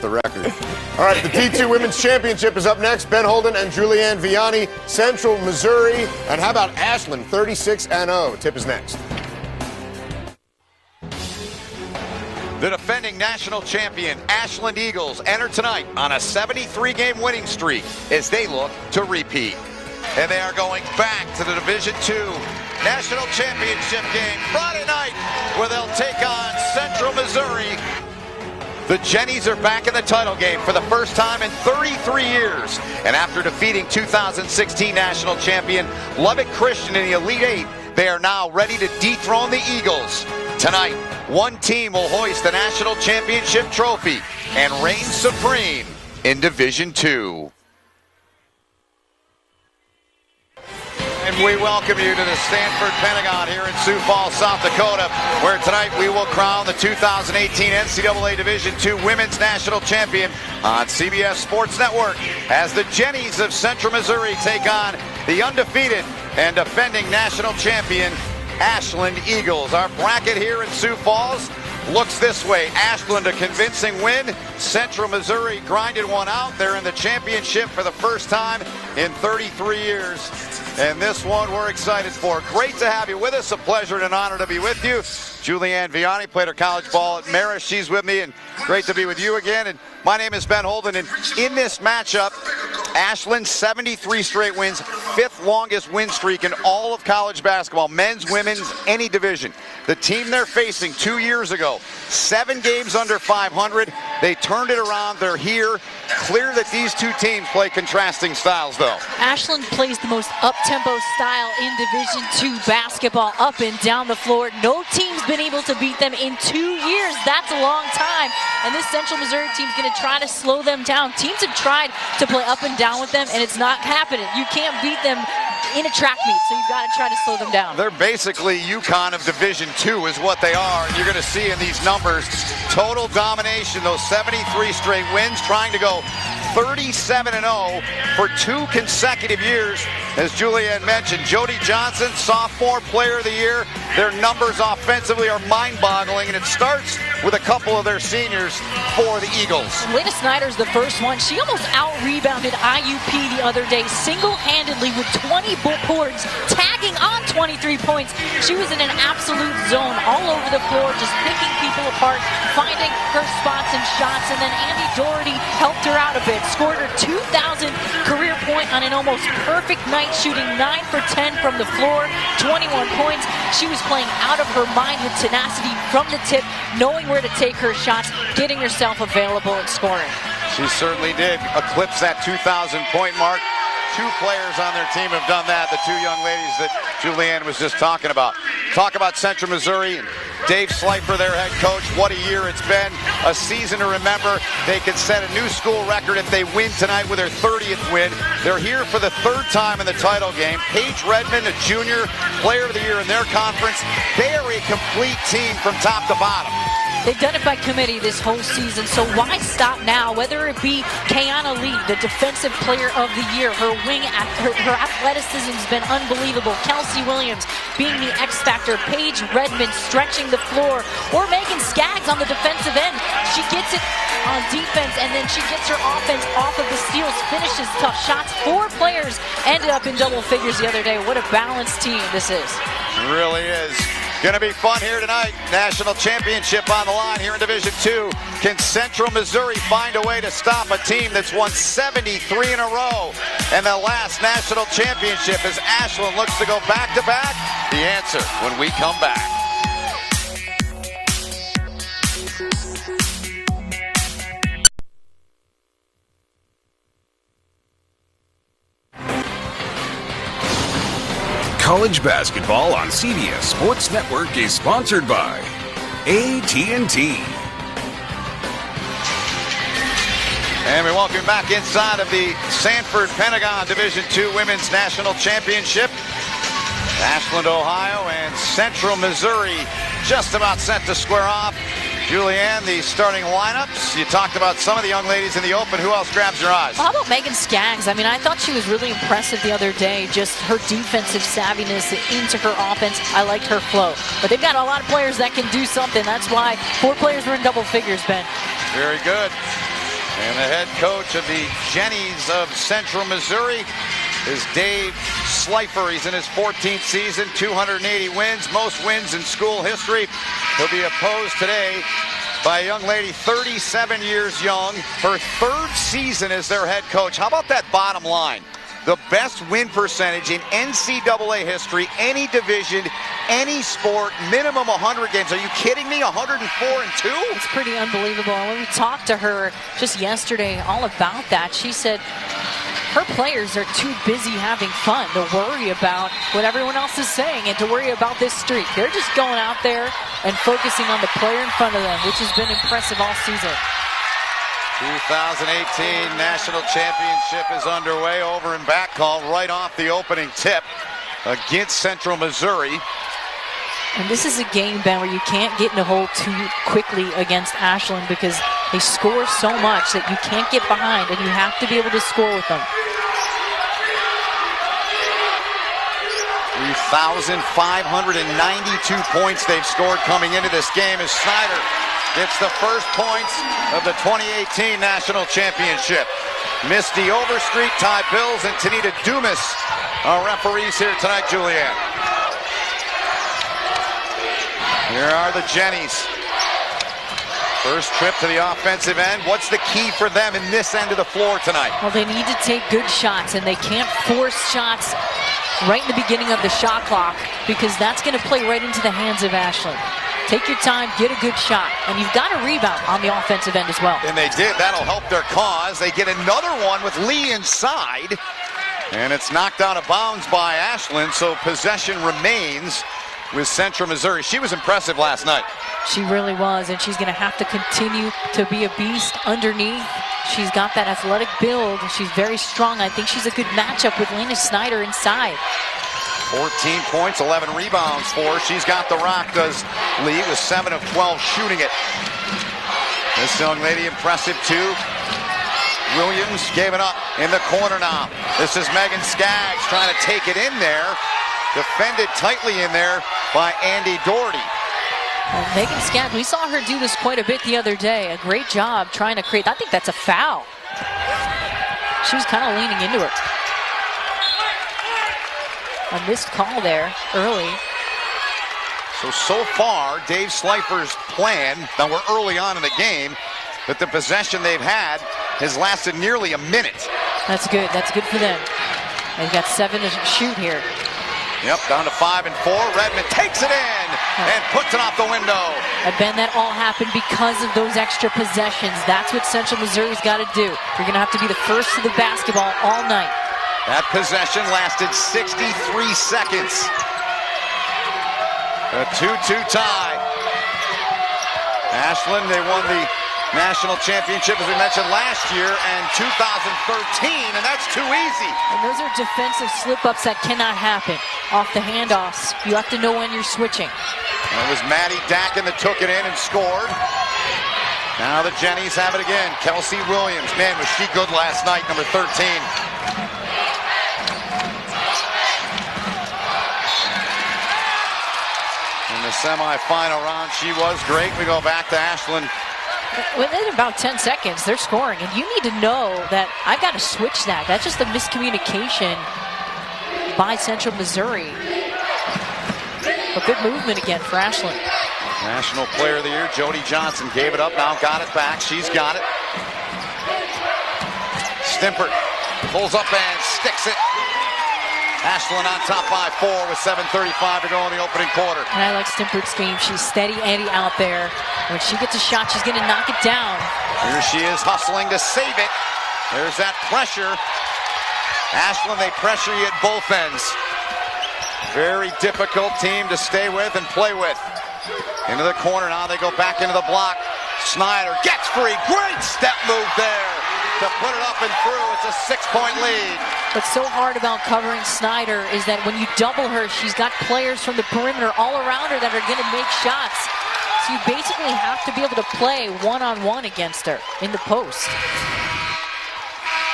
the record. All right, the D2 Women's Championship is up next. Ben Holden and Julianne Vianney, Central Missouri. And how about Ashland, 36-0? Tip is next. The defending national champion Ashland Eagles enter tonight on a 73-game winning streak as they look to repeat. And they are going back to the Division II National Championship game Friday night, where they'll take on Central Missouri. The Jennies are back in the title game for the first time in 33 years. And after defeating 2016 national champion Lubbock Christian in the Elite Eight, they are now ready to dethrone the Eagles. Tonight, one team will hoist the national championship trophy and reign supreme in Division II. And we welcome you to the Stanford Pentagon here in Sioux Falls, South Dakota, where tonight we will crown the 2018 NCAA Division II Women's National Champion on CBS Sports Network as the Jennies of Central Missouri take on the undefeated and defending national champion Ashland Eagles. Our bracket here in Sioux Falls looks this way. Ashland, a convincing win. Central Missouri grinded one out. They're in the championship for the first time in 33 years. And this one we're excited for. Great to have you with us. A pleasure and an honor to be with you. Julianne Vianney played her college ball at Marist. She's with me, and great to be with you again. And my name is Ben Holden, and in this matchup, Ashland 73 straight wins, fifth longest win streak in all of college basketball, men's, women's, any division. The team they're facing 2 years ago, 7 games under 500. They turned it around. They're here. Clear that these two teams play contrasting styles, though. Ashland plays the most up-tempo style in Division II basketball, up and down the floor. No team's been able to beat them in 2 years. That's a long time. And this Central Missouri team's going to try to slow them down. Teams have tried to play up and down with them, and it's not happening. You can't beat them in a track meet, so you've got to try to slow them down. They're basically UConn of Division II is what they are, and you're going to see in these numbers total domination, those 73 straight wins, trying to go 37-0 for 2 consecutive years. As Julianne mentioned, Jody Johnson, sophomore player of the year. Their numbers offensively are mind-boggling, and it starts with a couple of their seniors for the Eagles. Lena Snyder's the first one. She almost out-rebounded IUP the other day, single-handedly with 20 boards, tagging on 23 points. She was in an absolute zone all over the floor, just picking people apart, finding her spots and shots, and then Andy Doherty helped her out a bit, scored her 2,000th career point on an almost perfect night, shooting 9 for 10 from the floor, 21 points. She was playing out of her mind with tenacity from the tip, knowing where to take her shots, getting herself available and scoring. She certainly did eclipse that 2,000-point mark. 2 players on their team have done that, the 2 young ladies that Julianne was just talking about. Talk about Central Missouri and Dave Slifer, their head coach. What a year it's been, a season to remember. They could set a new school record if they win tonight with their 30th win. They're here for the 3rd time in the title game. Paige Redmond, a junior player of the year in their conference. They are a complete team from top to bottom. They've done it by committee this whole season, so why stop now? Whether it be Kayana Lee, the defensive player of the year, her athleticism has been unbelievable. Kelsey Williams being the X factor, Paige Redmond stretching the floor, or Megan Skaggs on the defensive end. She gets it on defense, and then she gets her offense off of the steals, finishes tough shots. 4 players ended up in double figures the other day. What a balanced team this is. It really is. Going to be fun here tonight. National championship on the line here in Division II. Can Central Missouri find a way to stop a team that's won 73 in a row? And the last national championship as Ashland looks to go back-to-back? The answer when we come back. College basketball on CBS Sports Network is sponsored by AT&T. And we welcome you back inside of the Sanford Pentagon Division II Women's National Championship. Ashland, Ohio, and Central Missouri just about set to square off. Julianne, the starting lineups. You talked about some of the young ladies in the open. Who else grabs your eyes? Well, how about Megan Skaggs? I mean, I thought she was really impressive the other day. Just her defensive savviness into her offense. I liked her flow. But they've got a lot of players that can do something. That's why 4 players were in double figures, Ben. Very good. And the head coach of the Jennies of Central Missouri is Dave Slifer. He's in his 14th season, 280 wins, most wins in school history. He'll be opposed today by a young lady, 37 years young, her third season as their head coach. How about that bottom line? The best win percentage in NCAA history, any division, any sport, minimum 100 games. Are you kidding me? 104-2? It's pretty unbelievable. And when we talked to her just yesterday all about that, she said her players are too busy having fun to worry about what everyone else is saying and to worry about this streak. They're just going out there and focusing on the player in front of them, which has been impressive all season. 2018 National Championship is underway. Over and back call right off the opening tip against Central Missouri. And this is a game, Ben, where you can't get in a hole too quickly against Ashland because they score so much that you can't get behind and you have to be able to score with them. 3,592 points they've scored coming into this game as Snyder gets the first points of the 2018 National Championship. Misty Overstreet, Ty Bills, and Tanita Dumas are referees here tonight, Julianne. Here are the Jennies. First trip to the offensive end. What's the key for them in this end of the floor tonight? Well, they need to take good shots, and they can't force shots right in the beginning of the shot clock because that's going to play right into the hands of Ashland. Take your time, get a good shot, and you've got a rebound on the offensive end as well. And they did. That'll help their cause. They get another one with Lee inside, and it's knocked out of bounds by Ashland, so possession remains with Central Missouri. She was impressive last night. She really was, and she's going to have to continue to be a beast underneath. She's got that athletic build. She's very strong. I think she's a good matchup with Lena Snyder inside. 14 points, 11 rebounds for her. She's got the rock, does Lee, with 7 of 12 shooting it. This young lady impressive too. Williams gave it up in the corner now. This is Megan Skaggs trying to take it in there. Defended tightly in there by Andy Doherty. Megan Skaggs, we saw her do this quite a bit the other day. A great job trying to create. I think that's a foul. She was kind of leaning into it. A missed call there early. So far, Dave Slifer's plan, now we're early on in the game, but the possession they've had has lasted nearly a minute. That's good. That's good for them. They've got 7 to shoot here. Yep, down to 5 and 4. Redmond takes it in and puts it off the window. And Ben, that all happened because of those extra possessions. That's what Central Missouri's got to do. You're going to have to be the first to the basketball all night. That possession lasted 63 seconds. A 2-2 tie. Ashland, they won the national championship, as we mentioned, last year and 2013, and that's too easy. And those are defensive slip-ups that cannot happen. Off the handoffs, you have to know when you're switching. And it was Maddie Dakin that took it in and scored. Now the Jennies have it again. Kelsey Williams, man, was she good last night, number 13. In the semifinal round, she was great. We go back to Ashland. Within about 10 seconds, they're scoring, and you need to know that I've got to switch that. That's just a miscommunication by Central Missouri. But good movement again for Ashland. National Player of the Year, Jody Johnson gave it up, now got it back. She's got it. Stimpert pulls up and sticks it. Ashland on top by 4 with 7:35 to go in the opening quarter. And I like Stimpert's game. She's steady Eddie out there. When she gets a shot, she's going to knock it down. Here she is hustling to save it. There's that pressure. Ashland, they pressure you at both ends. Very difficult team to stay with and play with. Into the corner now, they go back into the block. Snyder gets free. Great step move there to put it up and through. It's a 6-point lead. What's so hard about covering Snyder is that when you double her, she's got players from the perimeter all around her that are going to make shots. So you basically have to be able to play one-on-one against her in the post.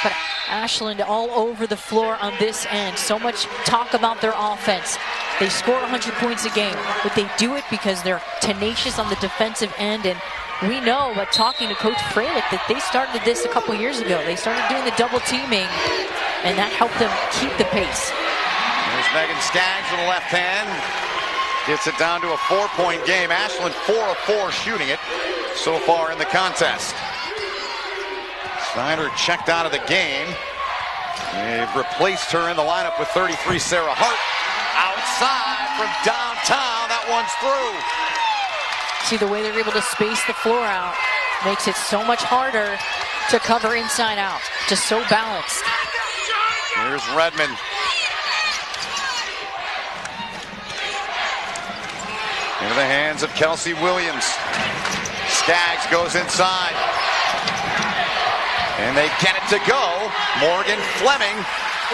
But Ashland all over the floor on this end. So much talk about their offense. They score 100 points a game, but they do it because they're tenacious on the defensive end, and we know, but talking to Coach Freilich, that they started this a couple years ago. They started doing the double teaming, and that helped them keep the pace. There's Megan Skaggs with the left hand. Gets it down to a 4-point game. Ashland 4 of 4 shooting it so far in the contest. Snyder checked out of the game. They've replaced her in the lineup with 33 Sarah Hart. Outside from downtown, that one's through. See, the way they're able to space the floor out makes it so much harder to cover inside out. Just so balanced. Here's Redmond. Into the hands of Kelsey Williams. Skaggs goes inside. And they get it to go. Morgan Fleming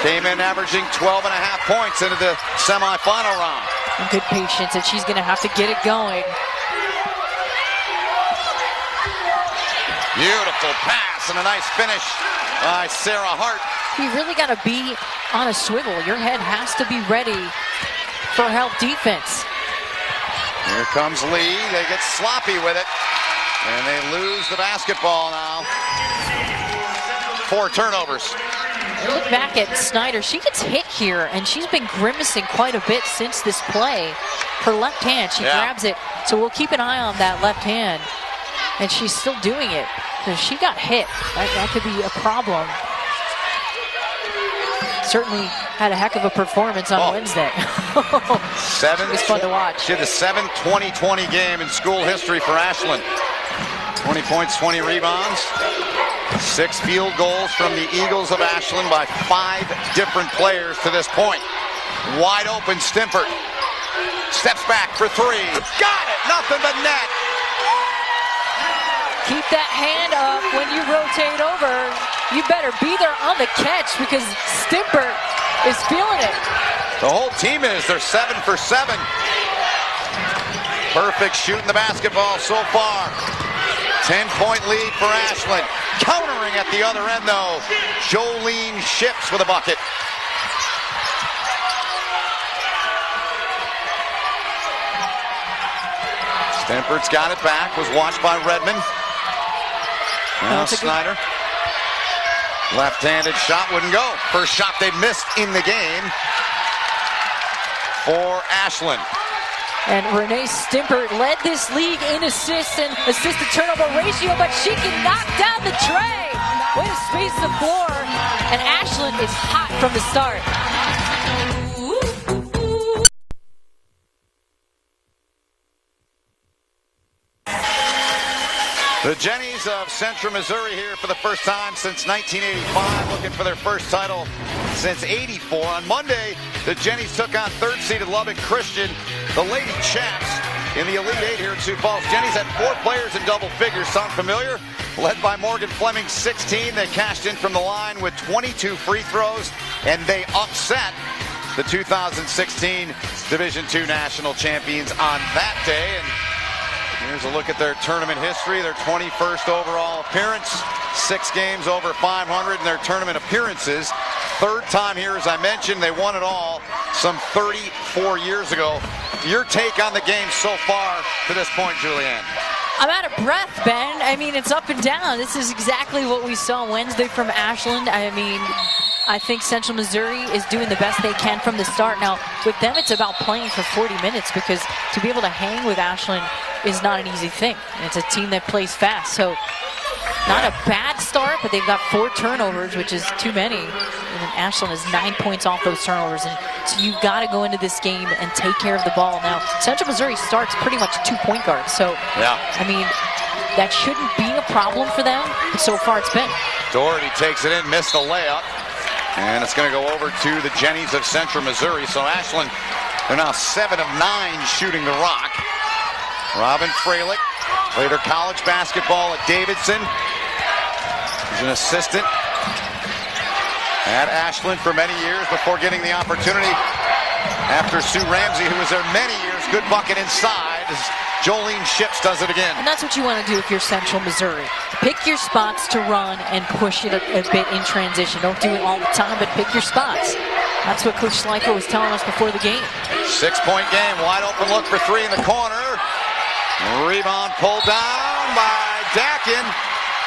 came in averaging 12.5 points into the semifinal round. And good patience, and she's going to have to get it going. Beautiful pass and a nice finish by Sarah Hart. You really got to be on a swivel. Your head has to be ready for help defense. Here comes Lee. They get sloppy with it. And they lose the basketball now. 4 turnovers. Look back at Snyder. She gets hit here, and she's been grimacing quite a bit since this play. Her left hand, she grabs it. So we'll keep an eye on that left hand. And she's still doing it. If she got hit, that could be a problem. Certainly had a heck of a performance on Wednesday. It was fun to watch. She had the 7th 20-20 game in school history for Ashland. 20 points, 20 rebounds. 6 field goals from the Eagles of Ashland by 5 different players to this point. Wide open Stimpert. Steps back for 3. Got it! Nothing but net. Keep that hand up when you rotate over. You better be there on the catch because Stimpert is feeling it. The whole team is. They're 7 for 7. Perfect shooting the basketball so far. 10-point lead for Ashland. Countering at the other end, though. Jolene Ships with a bucket. Stempert's got it back. Was watched by Redmond. Now Snyder. Left-handed shot wouldn't go. First shot they missed in the game for Ashland. And Renee Stimpert led this league in assists and assist-to-turnover ratio, but she can knock down the tray. Way to space the floor, and Ashland is hot from the start. The Jennies of Central Missouri here for the first time since 1985, looking for their first title since '84. On Monday, the Jennies took on third-seeded Lubbock Christian, the Lady Chaps, in the Elite Eight here at Sioux Falls. Jennies had 4 players in double figures. Sound familiar? Led by Morgan Fleming, 16. They cashed in from the line with 22 free throws, and they upset the 2016 Division II national champions on that day. And here's a look at their tournament history, their 21st overall appearance, 6 games over 500 in their tournament appearances. 3rd time here, as I mentioned, they won it all some 34 years ago. Your take on the game so far to this point, Julianne? I'm out of breath, Ben. I mean, it's up and down. This is exactly what we saw Wednesday from Ashland. I mean, I think Central Missouri is doing the best they can from the start. Now, with them, it's about playing for 40 minutes because to be able to hang with Ashland is not an easy thing. It's a team that plays fast. So, not a bad start, but they've got 4 turnovers, which is too many. And then Ashland is 9 points off those turnovers. And so you've got to go into this game and take care of the ball. Now, Central Missouri starts pretty much 2 point guards. So, I mean, that shouldn't be a problem for them. But so far, it's been. Doherty takes it in, missed the layup. And it's going to go over to the Jennies of Central Missouri. So Ashland, they're now 7 of 9 shooting the rock. Robin Freilich played her college basketball at Davidson. She's an assistant at Ashland for many years before getting the opportunity after Sue Ramsey, who was there many years. Good bucket inside as Jolene Ships does it again. And that's what you want to do if you're Central Missouri. Pick your spots to run and push it a bit in transition. Don't do it all the time, but pick your spots. That's what Coach Schleifer was telling us before the game. 6-point game, wide open look for 3 in the corner. Rebound pulled down by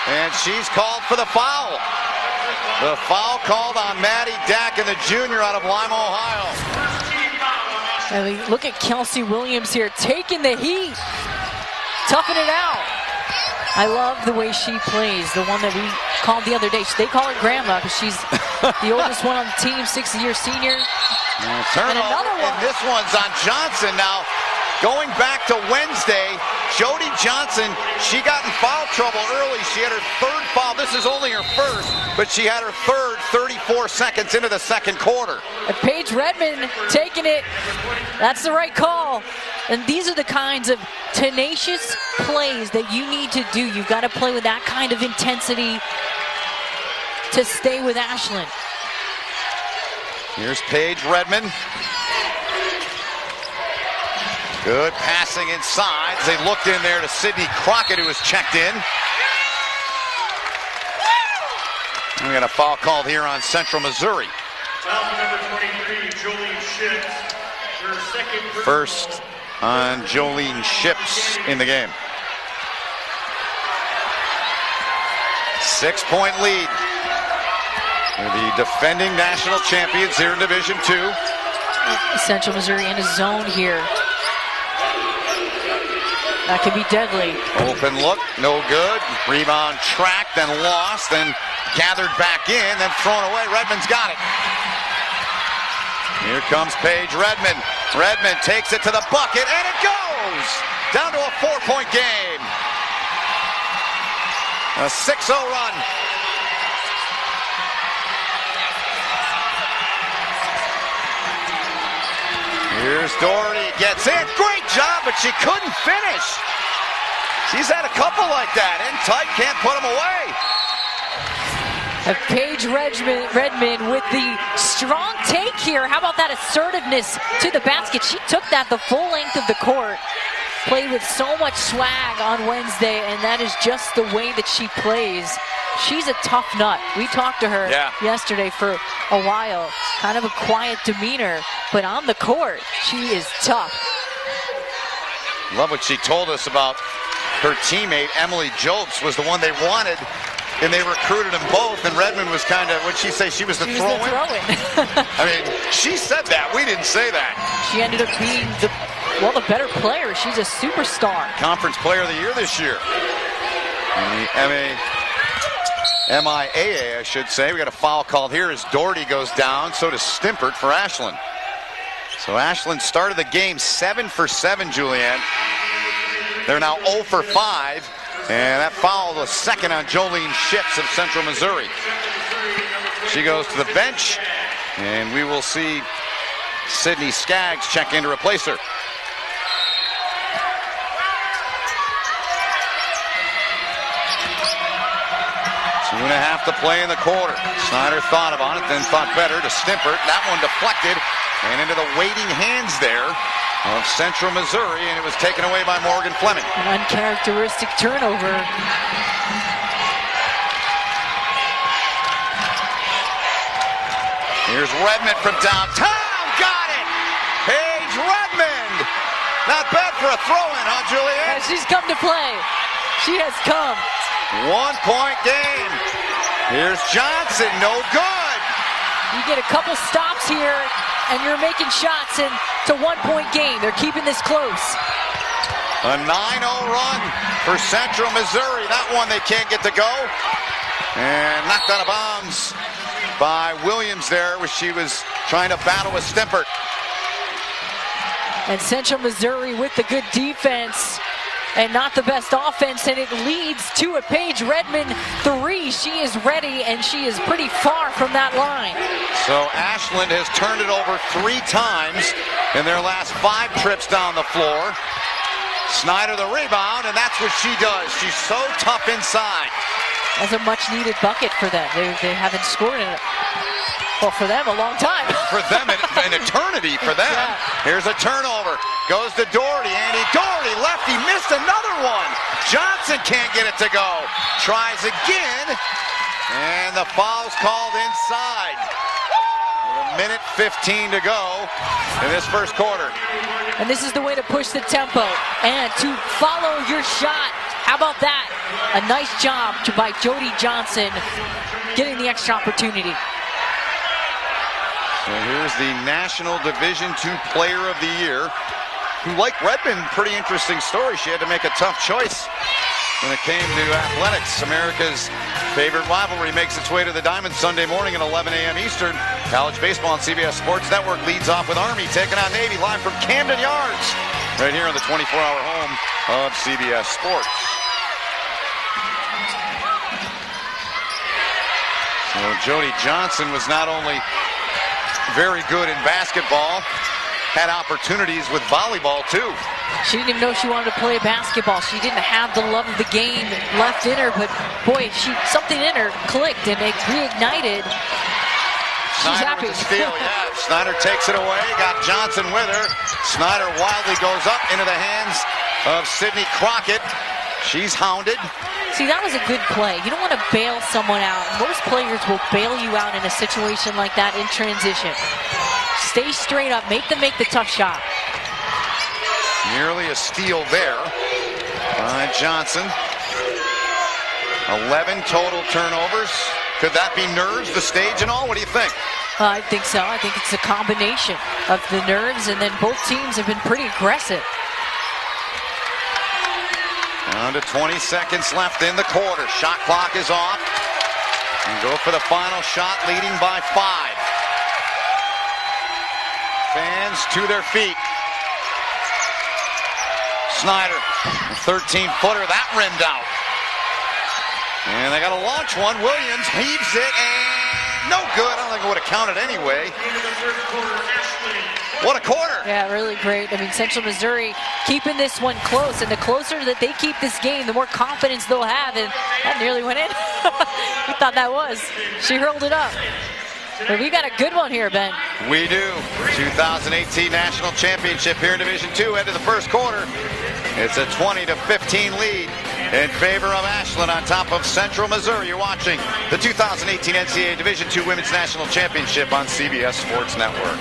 And she's called for the foul. The foul called on Maddie Dakin, the junior out of Lima, Ohio. I mean, look at Kelsey Williams here, taking the heat, toughing it out. I love the way she plays, the one that we called the other day. They call her Grandma because she's the oldest one on the team, 60-year senior. Turnover, and another one. And this one's on Johnson now. Going back to Wednesday, Jody Johnson, she got in foul trouble early. She had her third foul. This is only her first, but she had her third 34 seconds into the second quarter. And Paige Redmond taking it. That's the right call. And these are the kinds of tenacious plays that you need to do. You've got to play with that kind of intensity to stay with Ashland. Here's Paige Redmond. Good passing inside. They looked in there to Sydney Crockett, who was checked in. We got a foul called here on Central Missouri. Foul number 23, Jolene Ships. Her second. First on Jolene Ships in the game. 6-point lead. They're the defending national champions here in Division II. Central Missouri in a zone here. That could be deadly. Open look, no good. Rebound tracked, then lost, then gathered back in, then thrown away. Redmond's got it. Here comes Paige Redmond. Redmond takes it to the bucket, and it goes! Down to a 4-point game. A 6-0 run. Here's Doherty, gets in, great job, but she couldn't finish. She's had a couple like that, in tight, can't put them away. And Paige Redmond with the strong take here. How about that assertiveness to the basket? She took that the full length of the court. Played with so much swag on Wednesday, and that is just the way that she plays. She's a tough nut. We talked to her yesterday for a while. Kind of a quiet demeanor, but on the court, she is tough. Love what she told us about her teammate, Emily Jobs, was the one they wanted, and they recruited them both, and Redmond was kind of, what'd she say, she was the throw-in? I mean, she said that. We didn't say that. She ended up being the better player. She's a superstar. Conference Player of the Year this year. MIAA, I should say. We got a foul called here as Doherty goes down. So does Stimpert for Ashland. So Ashland started the game 7 for 7, Julianne. They're now 0 for 5. And that foul was second on Jolene Ships of Central Missouri. She goes to the bench. And we will see Sydney Skaggs check in to replace her. 2.5 to play in the quarter. Snyder thought about it, then thought better to Stimpert. That one deflected and into the waiting hands there of Central Missouri, and it was taken away by Morgan Fleming. An uncharacteristic turnover. Here's Redmond from downtown. Got it! Paige Redmond! Not bad for a throw-in, huh, Julianne? She's come to play. She has come. 1-point game. Here's Johnson, no good. You get a couple stops here, and you're making shots in to 1-point game. They're keeping this close. A 9-0 run for Central Missouri. That one they can't get to go. And knocked out of bounds by Williams there, where she was trying to battle with Stimpert. And Central Missouri with the good defense and not the best offense, and it leads to a Paige Redmond 3. She is ready, and she is pretty far from that line. So Ashland has turned it over 3 times in their last 5 trips down the floor. Snyder the rebound, and that's what she does. She's so tough inside. That's a much-needed bucket for them. They haven't scored in it. Well, for them, a long time. For them, an eternity for them. Yeah. Here's a turnover. Goes to Doherty. Andy Doherty, lefty, missed another one. Johnson can't get it to go. Tries again. And the foul's called inside. With 1:15 to go in this first quarter. And this is the way to push the tempo and to follow your shot. How about that? a nice job by Jody Johnson getting the extra opportunity. So here's the National Division II Player of the Year, who, like Redmond, pretty interesting story. She had to make a tough choice when it came to athletics. America's favorite rivalry makes its way to the Diamond Sunday morning at 11 a.m. Eastern. College baseball on CBS Sports Network leads off with Army taking on Navy live from Camden Yards, right here on the 24-hour home of CBS Sports. So Jody Johnson was not only very good in basketball, had opportunities with volleyball too. She didn't even know she wanted to play basketball. She didn't have the love of the game left in her, but boy, something in her clicked and it reignited. She's happy. With the steal, yeah. Snyder takes it away, got Johnson with her. Snyder wildly goes up into the hands of Sidney Crockett. She's hounded. See, that was a good play. You don't want to bail someone out. Most players will bail you out in a situation like that in transition. Stay straight up, make them make the tough shot. Nearly a steal there by Johnson. 11 total turnovers. Could that be nerves, the stage and all? What do you think? I think so. I think it's a combination of the nerves, and then both teams have been pretty aggressive. Down to 20 seconds left in the quarter. Shot clock is off. And go for the final shot, leading by 5. Fans to their feet. Snyder, a 13-footer, that rimmed out. And they got to launch one. Williams heaves it, and no good. I don't think it would have counted anyway. What a quarter. Yeah, really great. I mean, Central Missouri keeping this one close, and the closer that they keep this game, the more confidence they'll have, and that nearly went in. We thought that was. She hurled it up. But we got a good one here, Ben. We do. 2018 National Championship here in Division II. End of the first quarter. It's a 20-15 lead in favor of Ashland on top of Central Missouri. You're watching the 2018 NCAA Division II Women's National Championship on CBS Sports Network.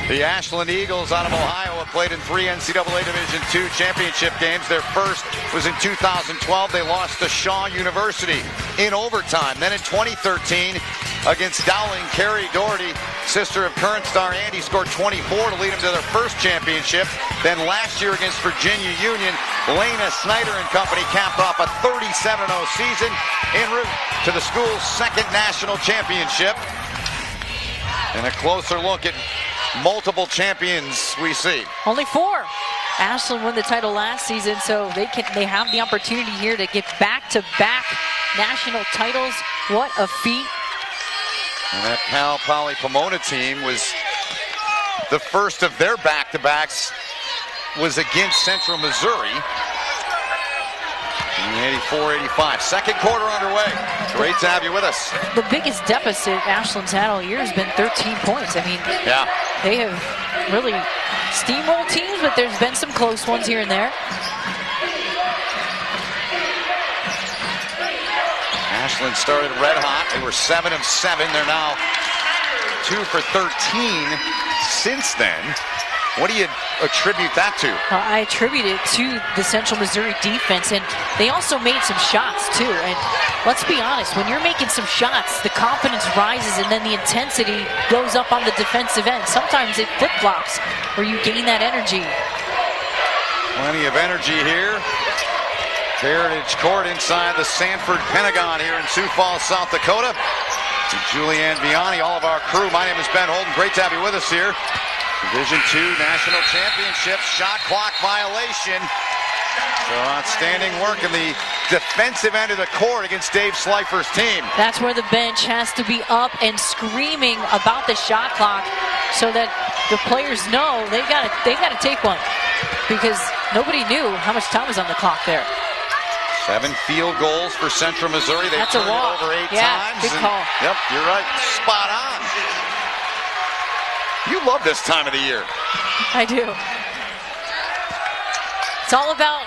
The Ashland Eagles out of Ohio have played in 3 NCAA Division II championship games. Their first was in 2012. They lost to Shaw University in overtime. Then in 2013 against Dowling, Carrie Doherty, sister of current star Andy, scored 24 to lead them to their first championship. Then last year against Virginia Union, Lena Snyder and company capped off a 37-0 season en route to the school's second national championship. And a closer look at multiple champions we see. Only 4. Ashland won the title last season, so they have the opportunity here to get back-to-back national titles. What a feat. And that Cal Poly Pomona team was the first of their back-to-backs was against Central Missouri. 84-85. Second quarter underway. Great to have you with us. The biggest deficit Ashland's had all year has been 13 points. I mean, yeah, they have really steamrolled teams, but there's been some close ones here and there. Ashland started red hot. They were 7 of 7. They're now 2 for 13 since then. What do you attribute that to? I attribute it to the Central Missouri defense, and they also made some shots too. And let's be honest, when you're making some shots, the confidence rises and then the intensity goes up on the defensive end. Sometimes it flip-flops where you gain that energy. Plenty of energy here. Heritage Court inside the Sanford Pentagon here in Sioux Falls, South Dakota. To Julianne Vianney, all of our crew. My name is Ben Holden. Great to have you with us here. Division II National Championship, shot clock violation. So outstanding work in the defensive end of the court against Dave Slifer's team. That's where the bench has to be up and screaming about the shot clock so that the players know they got to take one, because nobody knew how much time was on the clock there. 7 field goals for Central Missouri. They That's a turned walk. it over 8 yeah, times. Good call. Yep, you're right. Spot on. You love this time of the year. I do. It's all about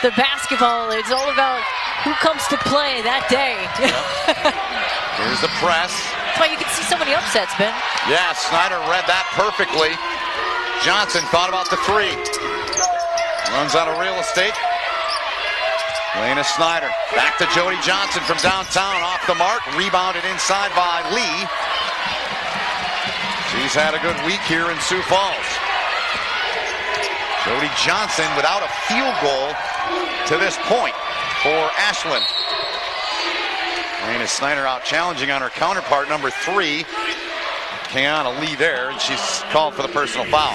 the basketball. It's all about who comes to play that day. Yep. Here's the press. That's why you can see so many upsets, Ben. Yeah, Snyder read that perfectly. Johnson thought about the three. Runs out of real estate. Lena Snyder. Back to Jody Johnson from downtown. Off the mark. Rebounded inside by Lee. She's had a good week here in Sioux Falls. Jody Johnson without a field goal to this point for Ashland. Lena Snyder out challenging on her counterpart, number 3. Kiana Lee there, and she's called for the personal foul.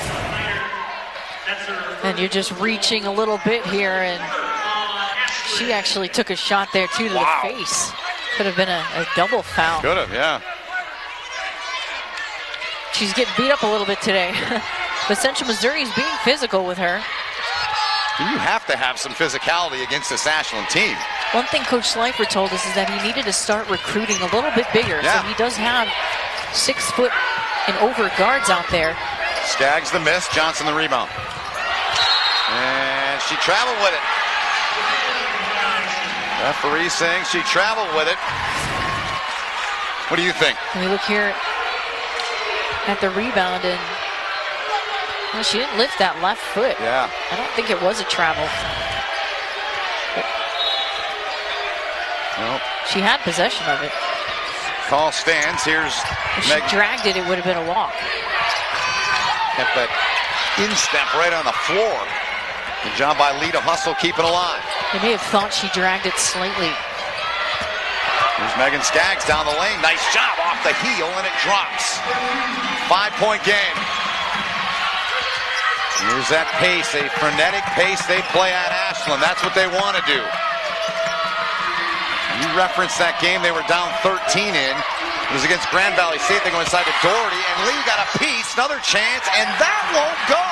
And you're just reaching a little bit here, and she actually took a shot there too to the face. Could have been a double foul. Could have, yeah. She's getting beat up a little bit today. But Central Missouri is being physical with her. You have to have some physicality against this Ashland team. One thing Coach Schleifer told us is that he needed to start recruiting a little bit bigger. Yeah. So he does have 6 foot and over guards out there. Skaggs the miss, Johnson the rebound. And she traveled with it. Referee saying she traveled with it. What do you think? We look here at the rebound, and well, she didn't lift that left foot. Yeah. I don't think it was a travel. Nope. She had possession of it. Call stands. Here's If she dragged it, it would have been a walk. Kept that instep right on the floor. Good job by Lee to hustle, keep it alive. They may have thought she dragged it slightly. Here's Megan Skaggs down the lane. Nice job off the heel, and it drops. 5-point game. Here's that pace, a frenetic pace they play at Ashland. That's what they want to do. You referenced that game they were down 13 in. It was against Grand Valley State. They go inside to Doherty, and Lee got a piece, another chance, and that won't go.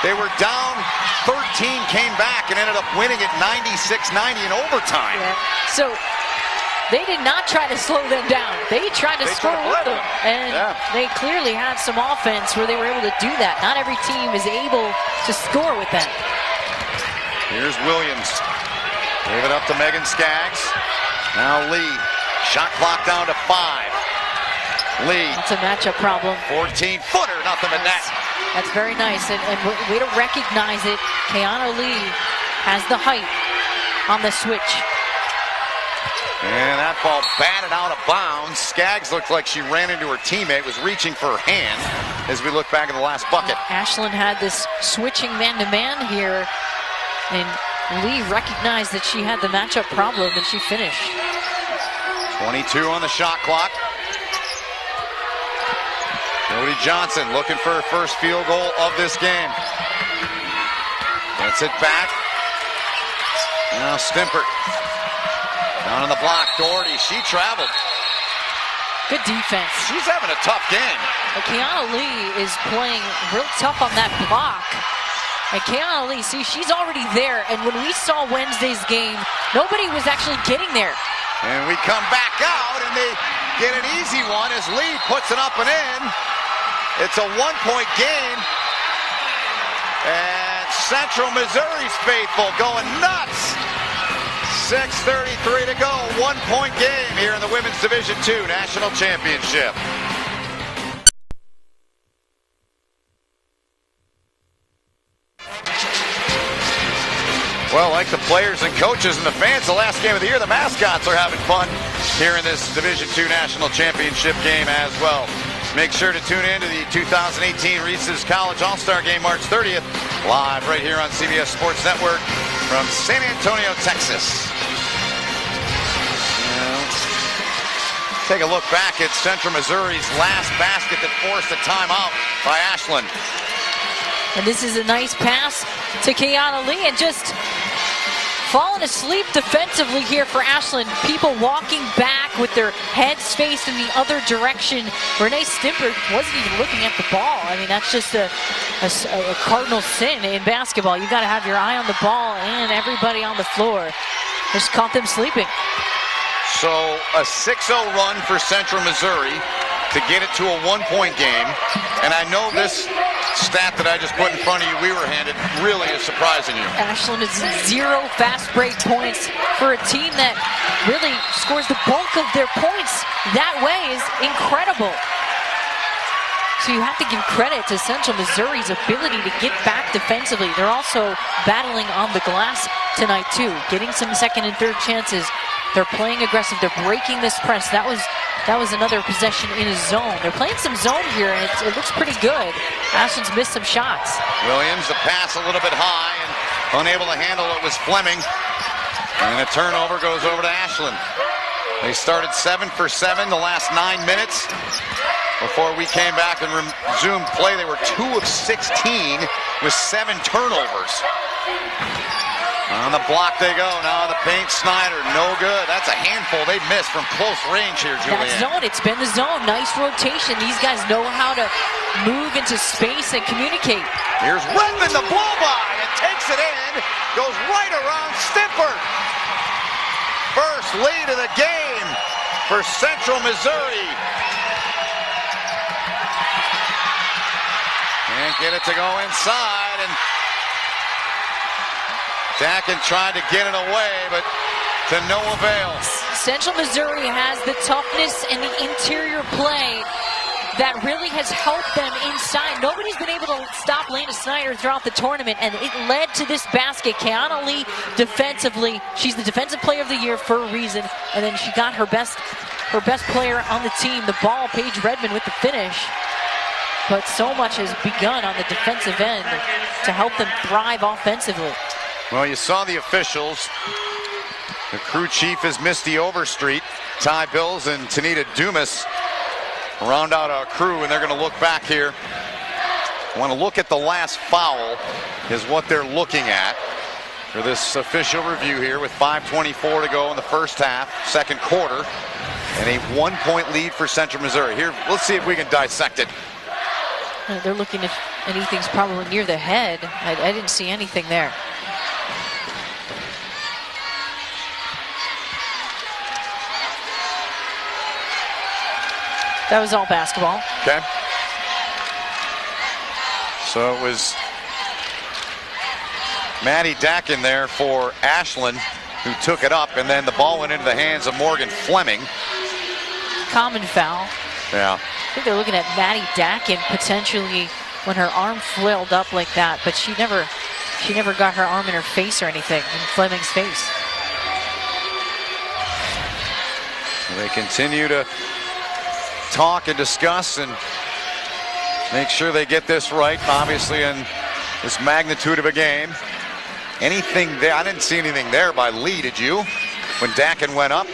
They were down 13, came back, and ended up winning it 96-90 in overtime. Yeah. So they did not try to slow them down. They tried to score with them. And they clearly had some offense where they were able to do that. Not every team is able to score with them. Here's Williams. Gave it up to Megan Skaggs. Now Lee. Shot clock down to 5. Lee. It's a matchup problem. 14-footer, nothing but net. That's very nice. And way to recognize it. Kiana Lee has the height on the switch. And that ball batted out of bounds. Skaggs looked like she ran into her teammate, was reaching for her hand as we look back at the last bucket. Ashland had this switching man-to-man here, and Lee recognized that she had the matchup problem, and she finished. 22 on the shot clock. Jody Johnson looking for her first field goal of this game. Gets it back. Now Stimpert. Down on the block, Doherty, she traveled. Good defense. She's having a tough game. But Kiana Lee is playing real tough on that block. And Kiana Lee, see, she's already there. And when we saw Wednesday's game, nobody was actually getting there. And we come back out, and they get an easy one as Lee puts it up and in. It's a 1-point game. And Central Missouri's faithful going nuts. 6:33 to go, 1-point game here in the Women's Division II National Championship. Well, like the players and coaches and the fans, the last game of the year, the mascots are having fun here in this Division II National Championship game as well. Make sure to tune in to the 2018 Reese's College All-Star Game March 30th, live right here on CBS Sports Network from San Antonio, Texas. Take a look back at Central Missouri's last basket that forced a timeout by Ashland. And this is a nice pass to Kiana Lee, and just falling asleep defensively here for Ashland. People walking back with their heads faced in the other direction. Renee Stimpert wasn't even looking at the ball. I mean, that's just a cardinal sin in basketball. You've got to have your eye on the ball and everybody on the floor. Just caught them sleeping. So a 6-0 run for Central Missouri to get it to a 1-point game. And I know this stat that I just put in front of you we were handed really is surprising you. Ashland is 0 fast break points for a team that really scores the bulk of their points that way is incredible. So you have to give credit to Central Missouri's ability to get back defensively. They're also battling on the glass tonight too, getting some second and third chances. They're playing aggressive. They're breaking this press. That was another possession in a zone. They're playing some zone here, and it looks pretty good. Ashland's missed some shots. Williams, the pass a little bit high, and unable to handle it was Fleming. And a turnover goes over to Ashland. They started 7 for 7 the last 9 minutes. Before we came back and resumed play, they were 2 of 16 with 7 turnovers. On the block they go. Now on the paint, Snyder, no good. That's a handful they missed from close range here, Julian. That zone, it's been the zone. Nice rotation. These guys know how to move into space and communicate. Here's Redmond, the blow-by, and takes it in. Goes right around Stifford. First lead of the game for Central Missouri. Can't get it to go inside, and Dakin tried to get it away, but to no avail. Central Missouri has the toughness and the interior play that really has helped them inside. Nobody's been able to stop Lena Snyder throughout the tournament, and it led to this basket. Keana Lee defensively, she's the defensive player of the year for a reason, and then she got her best player on the team, the ball, Paige Redmond, with the finish. But so much has begun on the defensive end to help them thrive offensively. Well, you saw the officials. The crew chief is Misty Overstreet. Ty Bills and Tanita Dumas round out our crew, and they're going to look back here. Want to look at the last foul is what they're looking at for this official review here with 5:24 to go in the first half, second quarter, and a 1-point lead for Central Missouri. Here, let's see if we can dissect it. They're looking if anything's probably near the head. I didn't see anything there. That was all basketball. Okay. So it was Maddie Dakin there for Ashland, who took it up, and then the ball went into the hands of Morgan Fleming. Common foul. Yeah. I think they're looking at Maddie Dakin potentially when her arm flailed up like that, but she never got her arm in her face or anything, in Fleming's face. They continue to talk and discuss and make sure they get this right, obviously, in this magnitude of a game. Anything there? I didn't see anything there by Lee, did you? When Dakin went up?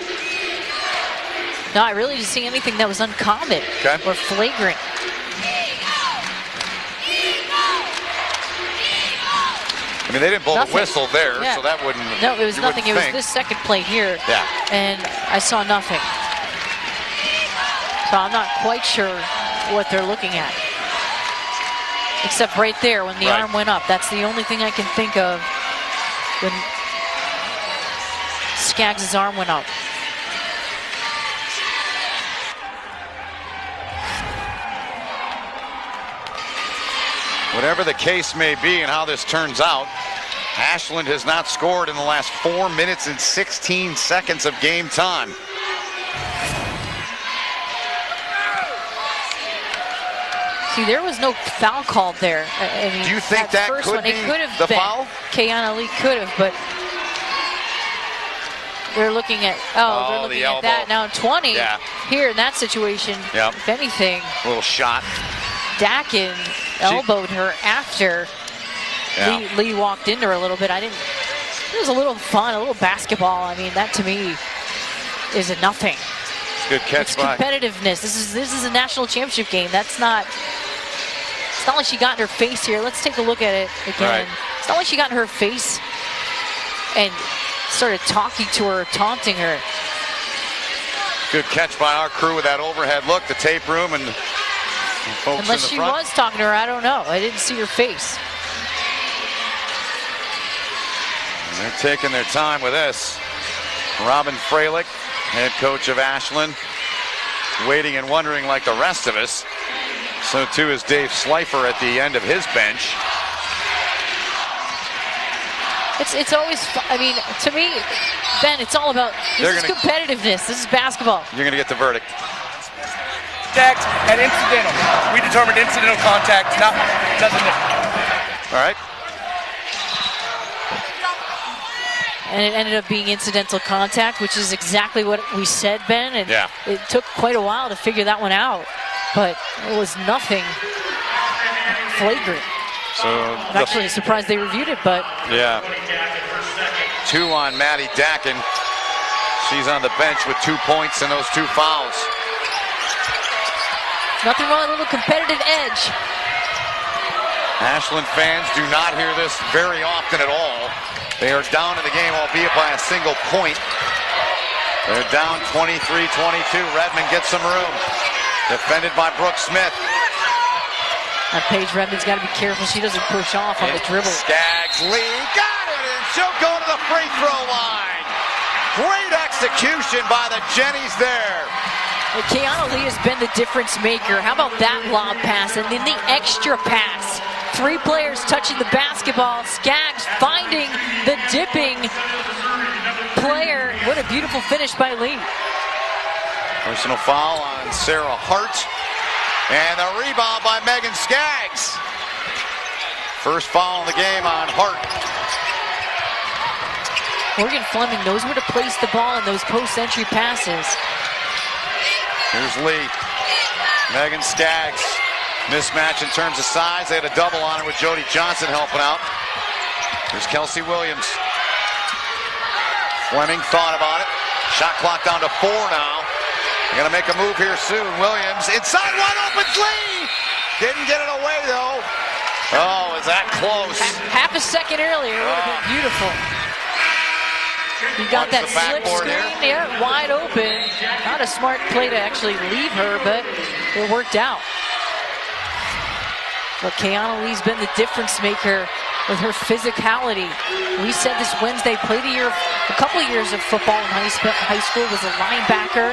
No, I really didn't see anything that was uncommon or flagrant. I mean, they didn't blow the whistle there, so that wouldn't. No, it was nothing. It was this second play here. Yeah. And I saw nothing. So I'm not quite sure what they're looking at. Except right there when the arm went up. That's the only thing I can think of when Skaggs' arm went up. Whatever the case may be and how this turns out, Ashland has not scored in the last 4 minutes and 16 seconds of game time. See, there was no foul called there. I mean, do you think that could be the foul? Keana Lee could have, but they're looking at they're looking at that now. 20 here in that situation. If anything, a little shot. Dakin elbowed her after Lee walked into her a little bit. It was a little fun, a little basketball. I mean, that to me is a nothing. Good catch. It's competitiveness. This is a national championship game. It's not like she got in her face here. Let's take a look at it again. It's not like she got in her face and started talking to her, taunting her. Good catch by our crew with that overhead look, the tape room, and folks unless in the she front. was talking to her, I don't know. I didn't see her face. And they're taking their time with this. Robin Freilich, head coach of Ashland, waiting and wondering like the rest of us. So too is Dave Slifer at the end of his bench. It's always, I mean, to me, Ben, it's all about, this is competitiveness. This is basketball. You're going to get the verdict. Contact and incidental. We determined incidental contact, nothing different. All right. And it ended up being incidental contact, which is exactly what we said, Ben. And yeah, it took quite a while to figure that one out. But it was nothing flagrant. So I'm actually surprised they reviewed it, but yeah. 2 on Maddie Dakin. She's on the bench with 2 points and those 2 fouls. Nothing wrong with a little competitive edge. Ashland fans do not hear this very often at all. They are down in the game, albeit by a single point. They're down 23-22. Redmond gets some room. Defended by Brooke Smith. That Paige Redmond's got to be careful she doesn't push off on the dribble. Skaggs lead, got it, and she'll go to the free throw line. Great execution by the Jennies there. And Keanu Lee has been the difference maker. How about that lob pass and then the extra pass? 3 players touching the basketball. Skaggs finding the dipping player. What a beautiful finish by Lee. Personal foul on Sarah Hart. And the rebound by Megan Skaggs. First foul in the game on Hart. Morgan Fleming knows where to place the ball in those post-entry passes. Here's Lee. Megan Skaggs. Mismatch in terms of size. They had a double on her with Jody Johnson helping out. Here's Kelsey Williams. Fleming thought about it. Shot clock down to 4 now. They're gonna make a move here soon. Williams inside, wide open Lee! Didn't get it away though. Oh, is that close? Half a second earlier, it would have been beautiful. You got that slip screen there, wide open. Not a smart play to actually leave her, but it worked out. But Keanu Lee's been the difference maker with her physicality. We said this Wednesday, played a couple of years of football in high school, was a linebacker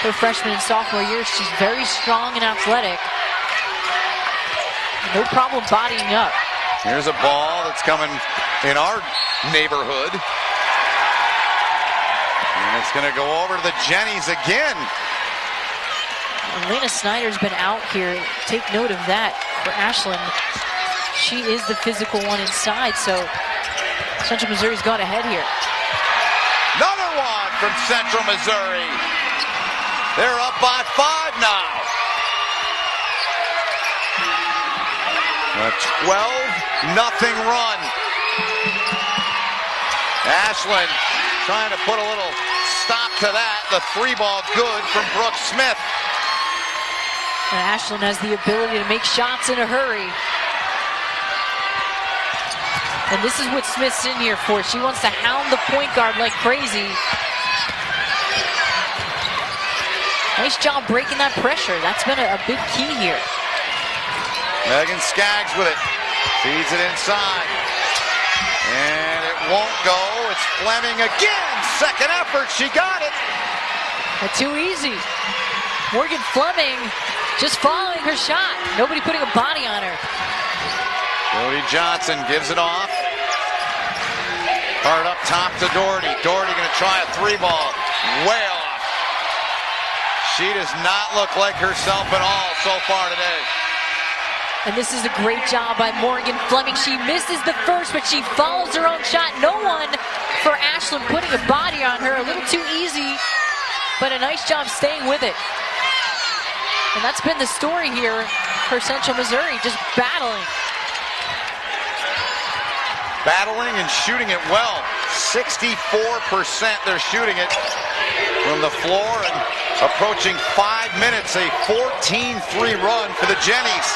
her freshman and sophomore year. She's very strong and athletic. No problem bodying up. Here's a ball that's coming in our neighborhood. And it's going to go over to the Jennies again. Elena Snyder's been out here. Take note of that for Ashland. She is the physical one inside, so Central Missouri's gone ahead here. Another one from Central Missouri. They're up by 5 now. A 12-0 run. Ashland trying to put a little stop to that. The 3-ball good from Brooke Smith. And Ashland has the ability to make shots in a hurry. And this is what Smith's in here for. She wants to hound the point guard like crazy. Nice job breaking that pressure. That's been a big key here. Megan Skaggs with it. Feeds it inside. And it won't go. It's Fleming again. Second effort. She got it. But too easy. Morgan Fleming just following her shot. Nobody putting a body on her. Jody Johnson gives it off. Hard up top to Doherty. Doherty going to try a 3-ball. Way off. She does not look like herself at all so far today. And this is a great job by Morgan Fleming. She misses the first, but she follows her own shot. No one for Ashland putting a body on her. A little too easy, but a nice job staying with it. And that's been the story here for Central Missouri, just battling. Battling and shooting it well. 64% they're shooting it from the floor, and approaching 5 minutes, a 14-3 run for the Jennies.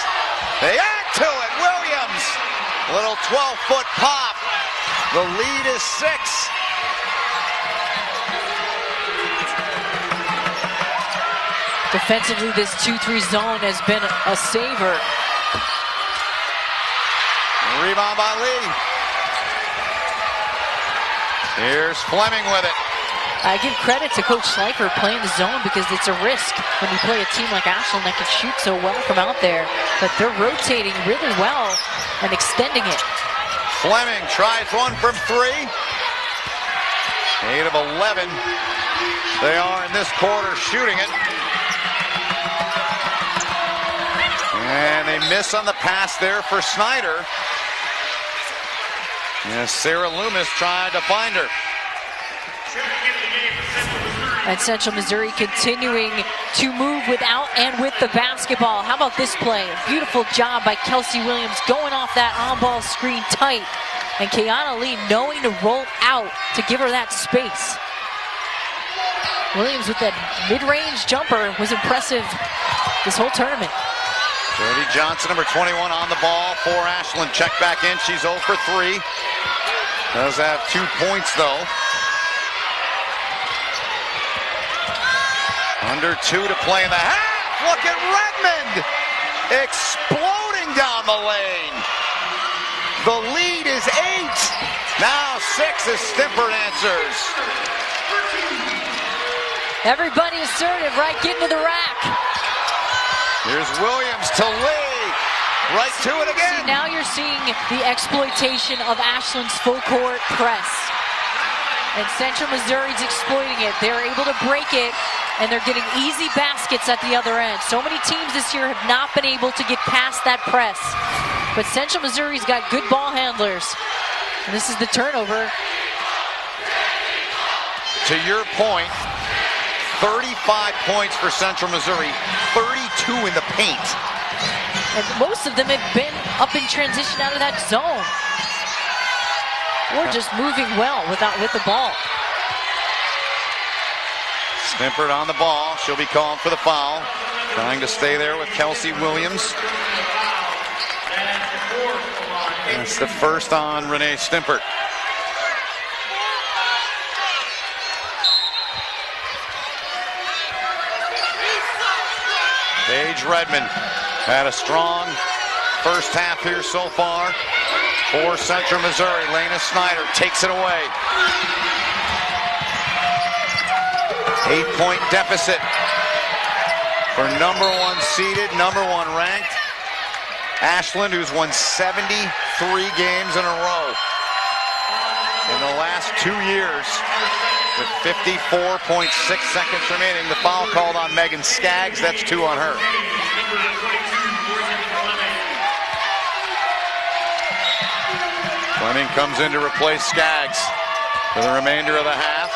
They add to it, Williams. Little 12-foot pop. The lead is 6. Defensively, this 2-3 zone has been a saver. Rebound by Lee. Here's Fleming with it. I give credit to Coach Schleifer playing the zone because it's a risk when you play a team like Ashland that can shoot so well from out there. But they're rotating really well and extending it. Fleming tries one from 3. 8 of 11. They are in this quarter shooting it. And they miss on the pass there for Snyder. And Sarah Loomis tried to find her. And Central Missouri continuing to move without and with the basketball. How about this play? Beautiful job by Kelsey Williams going off that on-ball screen tight. And Kiana Lee knowing to roll out to give her that space. Williams with that mid-range jumper was impressive this whole tournament. Jody Johnson, number 21, on the ball for Ashland. Check back in. She's 0 for 3. Does have 2 points, though. Under 2 to play in the half. Look at Redmond exploding down the lane. The lead is 8. Now 6 as Stimpert answers. Everybody assertive, right? Get into the rack. Here's Williams to Lee. Right to it again. See, now you're seeing the exploitation of Ashland's full court press. And Central Missouri's exploiting it. They're able to break it, and they're getting easy baskets at the other end. So many teams this year have not been able to get past that press. But Central Missouri's got good ball handlers. And this is the turnover. To your point, 35 points for Central Missouri, 32 in the paint. And most of them have been up in transition out of that zone. Or just moving well with the ball. Stimpert on the ball. She'll be called for the foul. Trying to stay there with Kelsey Williams. That's the first on Renee Stimpert. Paige Redmond had a strong first half here so far for Central Missouri. Lena Snyder takes it away. 8-point deficit for number 1 seeded, number 1 ranked Ashland, who's won 73 games in a row in the last 2 years. With 54.6 seconds remaining, the foul called on Megan Skaggs. That's 2 on her. Fleming comes in to replace Skaggs for the remainder of the half.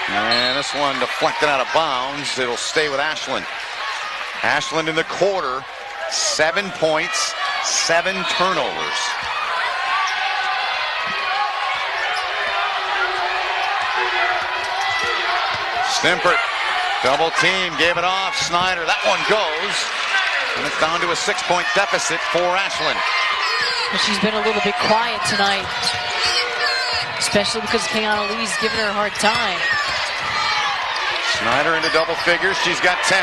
And this one deflected out of bounds. It'll stay with Ashland. Ashland in the quarter, 7 points, 7 turnovers. Stimpert, double team, gave it off. Snyder, that one goes. And it's down to a 6-point deficit for Ashland. She's been a little bit quiet tonight, especially because Kiana Lee's giving her a hard time. Snyder into double figures. She's got 10.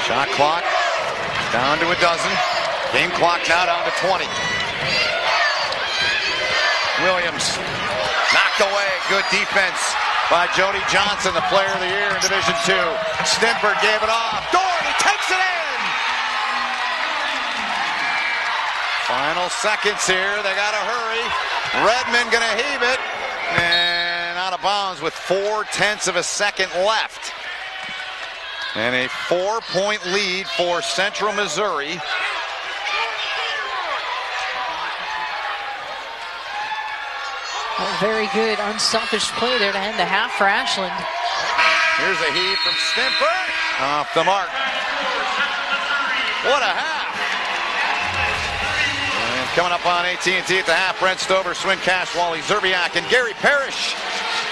Shot clock down to a dozen. Game clock now down to 20. Williams knocked away. Good defense by Jody Johnson, the player of the year in Division II. Stimpert gave it off. Doherty takes it in. Final seconds here. They got to hurry. Redmond going to heave it. And out of bounds with 0.4 of a second left. And a 4-point lead for Central Missouri. A very good, unselfish play there to end the half for Ashland. Here's a heave from Stimpert. Off the mark. What a half. And coming up on AT&T at the half, Brent Stover, Swin Cash, Wally Zerbiak, and Gary Parrish.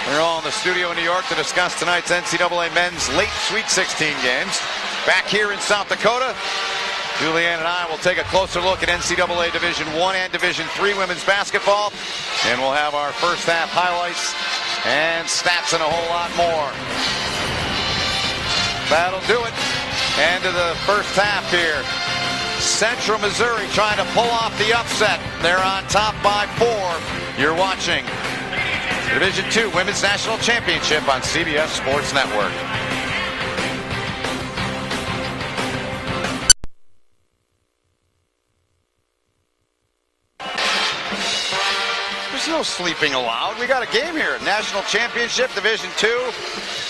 We're all in the studio in New York to discuss tonight's NCAA men's late Sweet 16 games. Back here in South Dakota, Julianne and I will take a closer look at NCAA Division I and Division III women's basketball. And we'll have our first half highlights and stats and a whole lot more. That'll do it. End of the first half here. Central Missouri trying to pull off the upset. They're on top by 4. You're watching the Division II Women's National Championship on CBS Sports Network. There's no sleeping allowed. We got a game here. National Championship, Division II.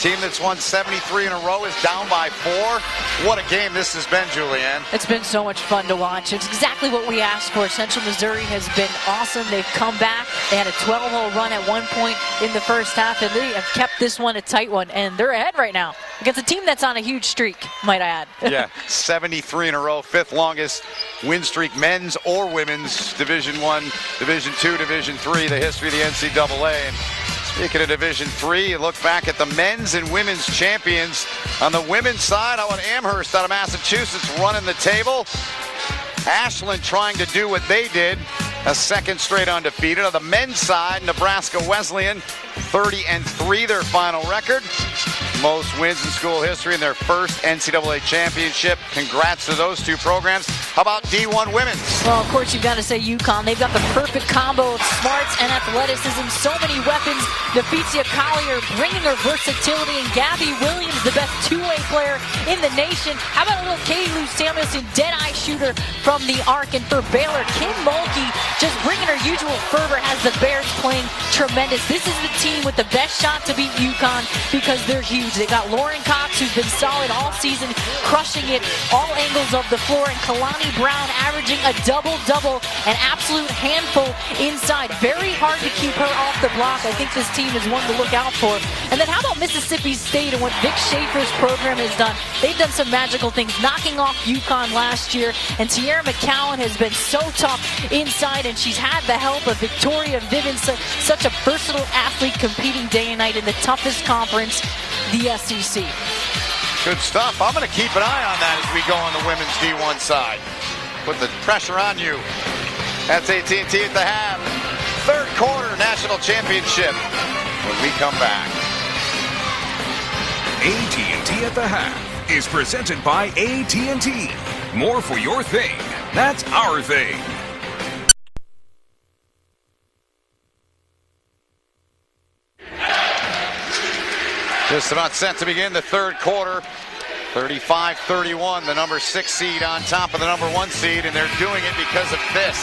Team that's won 73 in a row is down by 4. What a game this has been, Julianne. It's been so much fun to watch. It's exactly what we asked for. Central Missouri has been awesome. They've come back. They had a 12-hole run at one point in the first half, and they have kept this one a tight one, and they're ahead right now against a team that's on a huge streak, might I add. Yeah, 73 in a row, 5th longest win streak, men's or women's, Division I, Division II, Division III, the history of the NCAA. And speaking of Division III, you look back at the men's and women's champions. On the women's side, how about Amherst out of Massachusetts running the table? Ashland trying to do what they did, a second straight undefeated. On the men's side, Nebraska Wesleyan, 30-3, their final record. Most wins in school history in their first NCAA championship. Congrats to those two programs. How about D1 women's? Well, of course, you've got to say UConn. They've got the perfect combo of smarts and athleticism. So many weapons. Nafisia Collier bringing her versatility, and Gabby Williams, the best two-way player in the nation. How about a little Katie Lou Samuelson, dead-eye shooter from the arc? And for Baylor, Kim Mulkey just bringing her usual fervor, has the Bears playing tremendous. This is the team with the best shot to beat UConn because they're huge. They got Lauren Cox, who's been solid all season, crushing it all angles of the floor, and Kalani Brown averaging a double-double, an absolute handful inside. Very hard to keep her off the block. I think this team is one to look out for. And then how about Mississippi State and what Vic Schaefer's program has done? They've done some magical things, knocking off UConn last year, and Tierra McCowan has been so tough inside, and she's had the help of Victoria Vivens, such a versatile athlete competing day and night in the toughest conference, the SEC. Good stuff. I'm going to keep an eye on that as we go on the women's D1 side. Put the pressure on you. That's AT&T at the half. Third quarter national championship when we come back. AT&T at the half is presented by AT&T. More for your thing. That's our thing. Just about set to begin the third quarter. 35-31, the number 6 seed on top of the number 1 seed, and they're doing it because of this.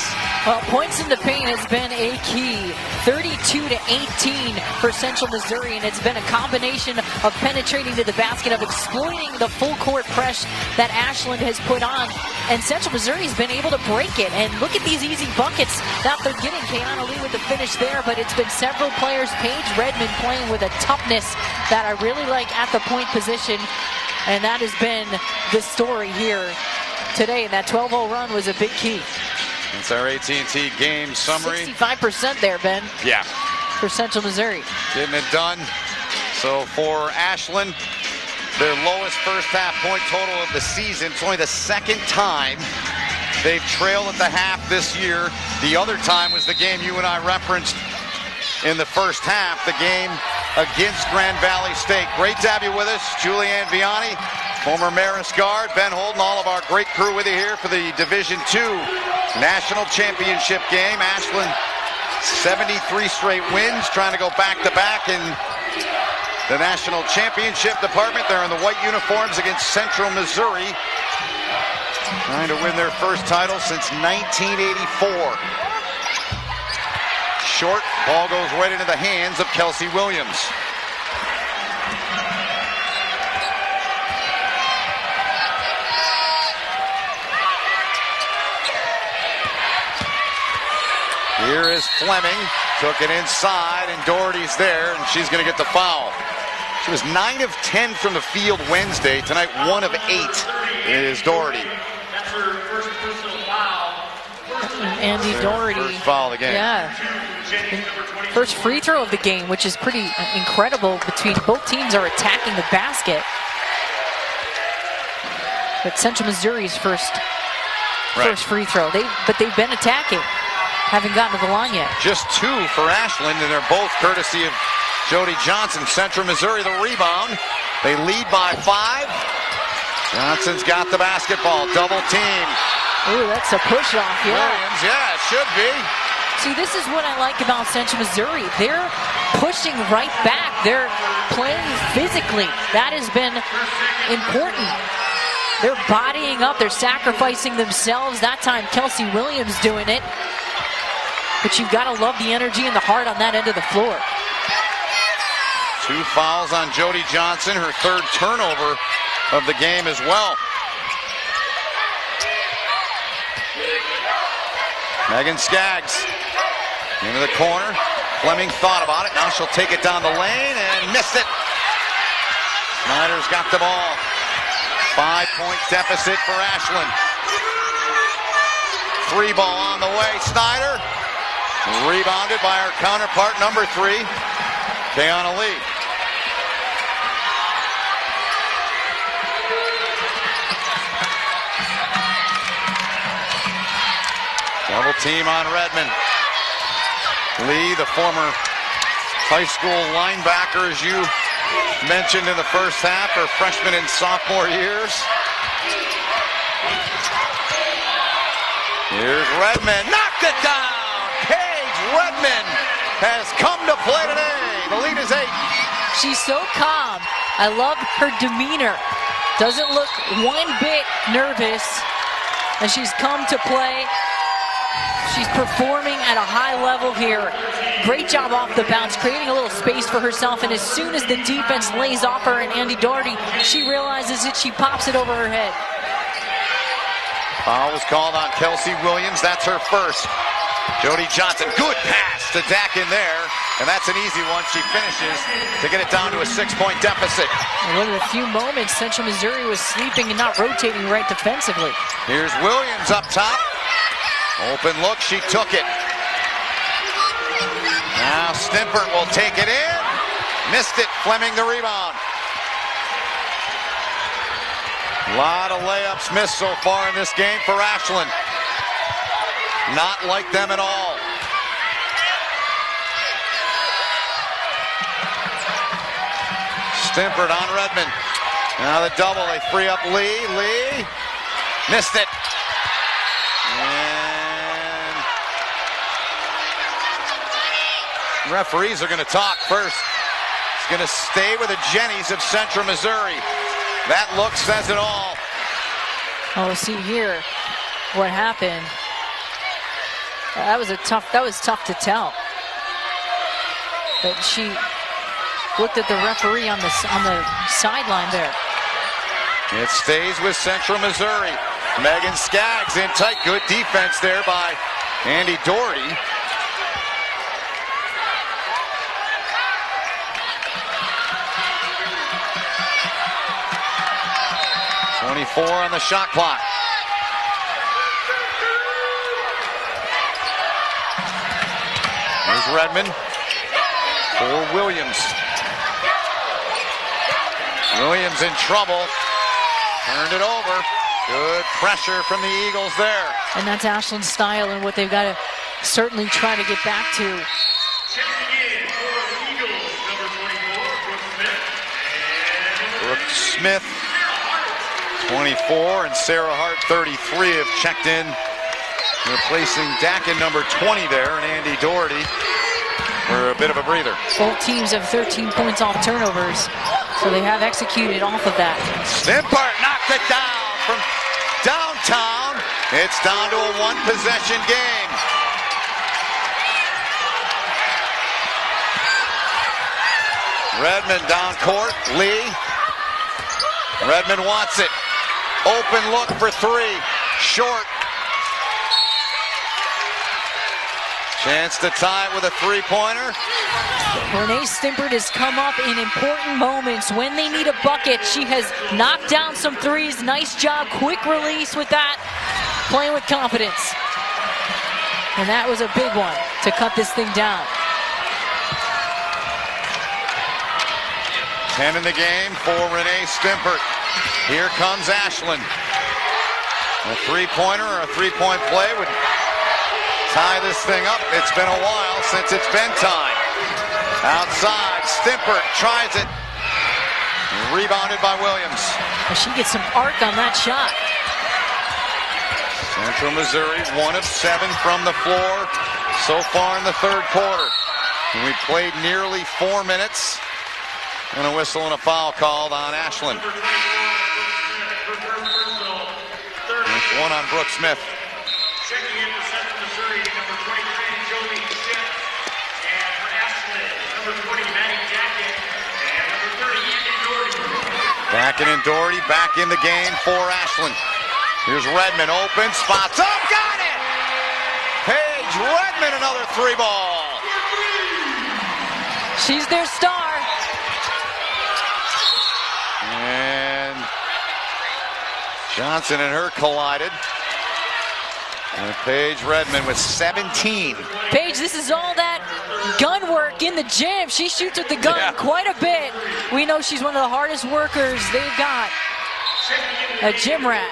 Well, points in the paint has been a key. 32-18 for Central Missouri, and it's been a combination of penetrating to the basket, of exploiting the full court press that Ashland has put on, and Central Missouri has been able to break it. And look at these easy buckets that they're getting. Kayana Lee with the finish there, but it's been several players. Paige Redmond playing with a toughness that I really like at the point position. And that has been the story here today. And that 12-hole run was a big key. It's our AT&T game summary. 65% there, Ben. Yeah. For Central Missouri. Getting it done. So for Ashland, their lowest first half point total of the season. It's only the second time they've trailed at the half this year. The other time was the game you and I referenced in the first half, the game against Grand Valley State. Great to have you with us, Julianne Vianney, former Marist guard, Ben Holden, all of our great crew with you here for the Division II National Championship game. Ashland, 73 straight wins, trying to go back-to-back in the National Championship department. They're in the white uniforms against Central Missouri, trying to win their first title since 1984. Short ball goes right into the hands of Kelsey Williams. Here is Fleming, took it inside, and Doherty's there, and she's going to get the foul. She was 9 of 10 from the field Wednesday. Tonight, 1 of 8 is Doherty. That's her first personal foul. Andy Doherty. First foul of the game. Yeah. First free throw of the game, which is pretty incredible. Between both teams are attacking the basket. But Central Missouri's first free throw. But they've been attacking. Haven't gotten to the line yet. Just 2 for Ashland, and they're both courtesy of Jody Johnson. Central Missouri the rebound. They lead by 5. Johnson's got the basketball. Double team. Ooh, that's a push-off, yeah. Williams, yeah, it should be. See, this is what I like about Central Missouri. They're pushing right back. They're playing physically. That has been important. They're bodying up. They're sacrificing themselves. That time, Kelsey Williams doing it. But you've got to love the energy and the heart on that end of the floor. 2 fouls on Jody Johnson, her 3rd turnover of the game as well. Megan Skaggs into the corner. Fleming thought about it. Now she'll take it down the lane and missed it. Snyder's got the ball. 5-point deficit for Ashland. 3 ball on the way. Snyder rebounded by her counterpart, number 3, Kayana Lee. Double team on Redmond. Lee, the former high school linebacker, as you mentioned in the first half, her freshman and sophomore years. Here's Redmond, knocked it down! Paige Redmond has come to play today. The lead is 8. She's so calm. I love her demeanor. Doesn't look one bit nervous as she's come to play. She's performing at a high level here. Great job off the bounce, creating a little space for herself, and as soon as the defense lays off her and Andy Doherty, she realizes it, she pops it over her head. Foul was called on Kelsey Williams. That's her 1st. Jody Johnson, good pass to Dak in there, and that's an easy one. She finishes to get it down to a 6-point deficit. And look at a few moments, Central Missouri was sleeping and not rotating right defensively. Here's Williams up top. Open look, she took it. Now Stimpert will take it in. Missed it, Fleming the rebound. A lot of layups missed so far in this game for Ashland. Not like them at all. Stimpert on Redmond. Now the double, they free up Lee. Lee missed it. And referees are going to talk first. It's going to stay with the Jennies of Central Missouri. That look says it all. Oh, see here what happened. That was tough to tell. But she looked at the referee on the sideline there. It stays with Central Missouri. Megan Skaggs in tight. Good defense there by Andy Doherty. .24 on the shot clock. Here's Redmond for Williams. Williams in trouble. Turned it over. Good pressure from the Eagles there. And that's Ashland's style and what they've got to certainly try to get back to. Checking in for the Eagles, number 24, Brooke Smith. Brooke Smith, 24, and Sarah Hart, 33, have checked in, replacing Dakin, number 20 there, and Andy Doherty for a bit of a breather. Both teams have 13 points off turnovers, so they have executed off of that. Stimpert knocked it down from downtown. It's down to a 1-possession game. Redmond down court. Lee. Redmond wants it. Open look for 3. Short. Chance to tie it with a 3-pointer. Renee Stimpert has come up in important moments when they need a bucket. She has knocked down some threes. Nice job. Quick release with that. Playing with confidence. And that was a big one to cut this thing down. 10 in the game for Renee Stimpert. Here comes Ashland. A 3-pointer or a 3-point play would tie this thing up. It's been a while since it's been time. Outside, Stimpert tries it. Rebounded by Williams. Well, she gets some arc on that shot. Central Missouri, 1 of 7 from the floor so far in the third quarter. And we played nearly 4 minutes. And a whistle and a foul called on Ashland. That's one on Brooke Smith. Checking in for Central Missouri, number 23, Jolie Schipp. And for Ashland, number 20, Maddie Jacket. And number 30, Andy Doherty. Jacket and Doherty back in the game for Ashland. Here's Redmond, open, spots up, got it! Paige Redmond, another 3 ball. She's their star. And Johnson and her collided. And Paige Redmond with 17. Paige, this is all that gun work in the gym. She shoots with the gun quite a bit. We know she's one of the hardest workers they've got. A gym rat.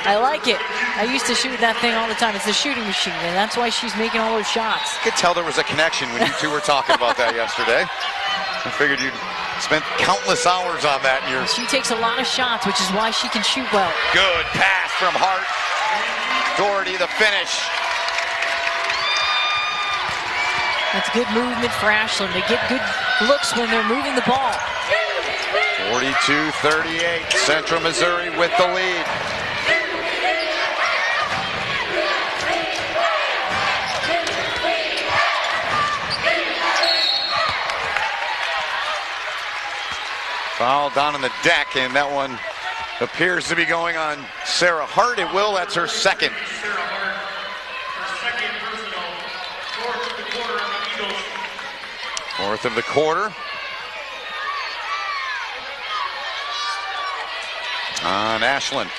I like it. I used to shoot that thing all the time. It's a shooting machine, and that's why she's making all those shots. I could tell there was a connection when you two were talking about that yesterday. I figured you'd spent countless hours on that. She takes a lot of shots, which is why she can shoot well. Good pass from Hart. Doherty, the finish. That's good movement for Ashland. They get good looks when they're moving the ball. 42-38. Central Missouri with the lead. Foul down on the deck, and that one appears to be going on Sarah Hart. It will. That's her second. Sarah Hart, her second personal, 4th of the quarter on the Eagles. 4th of the quarter. On Ashland.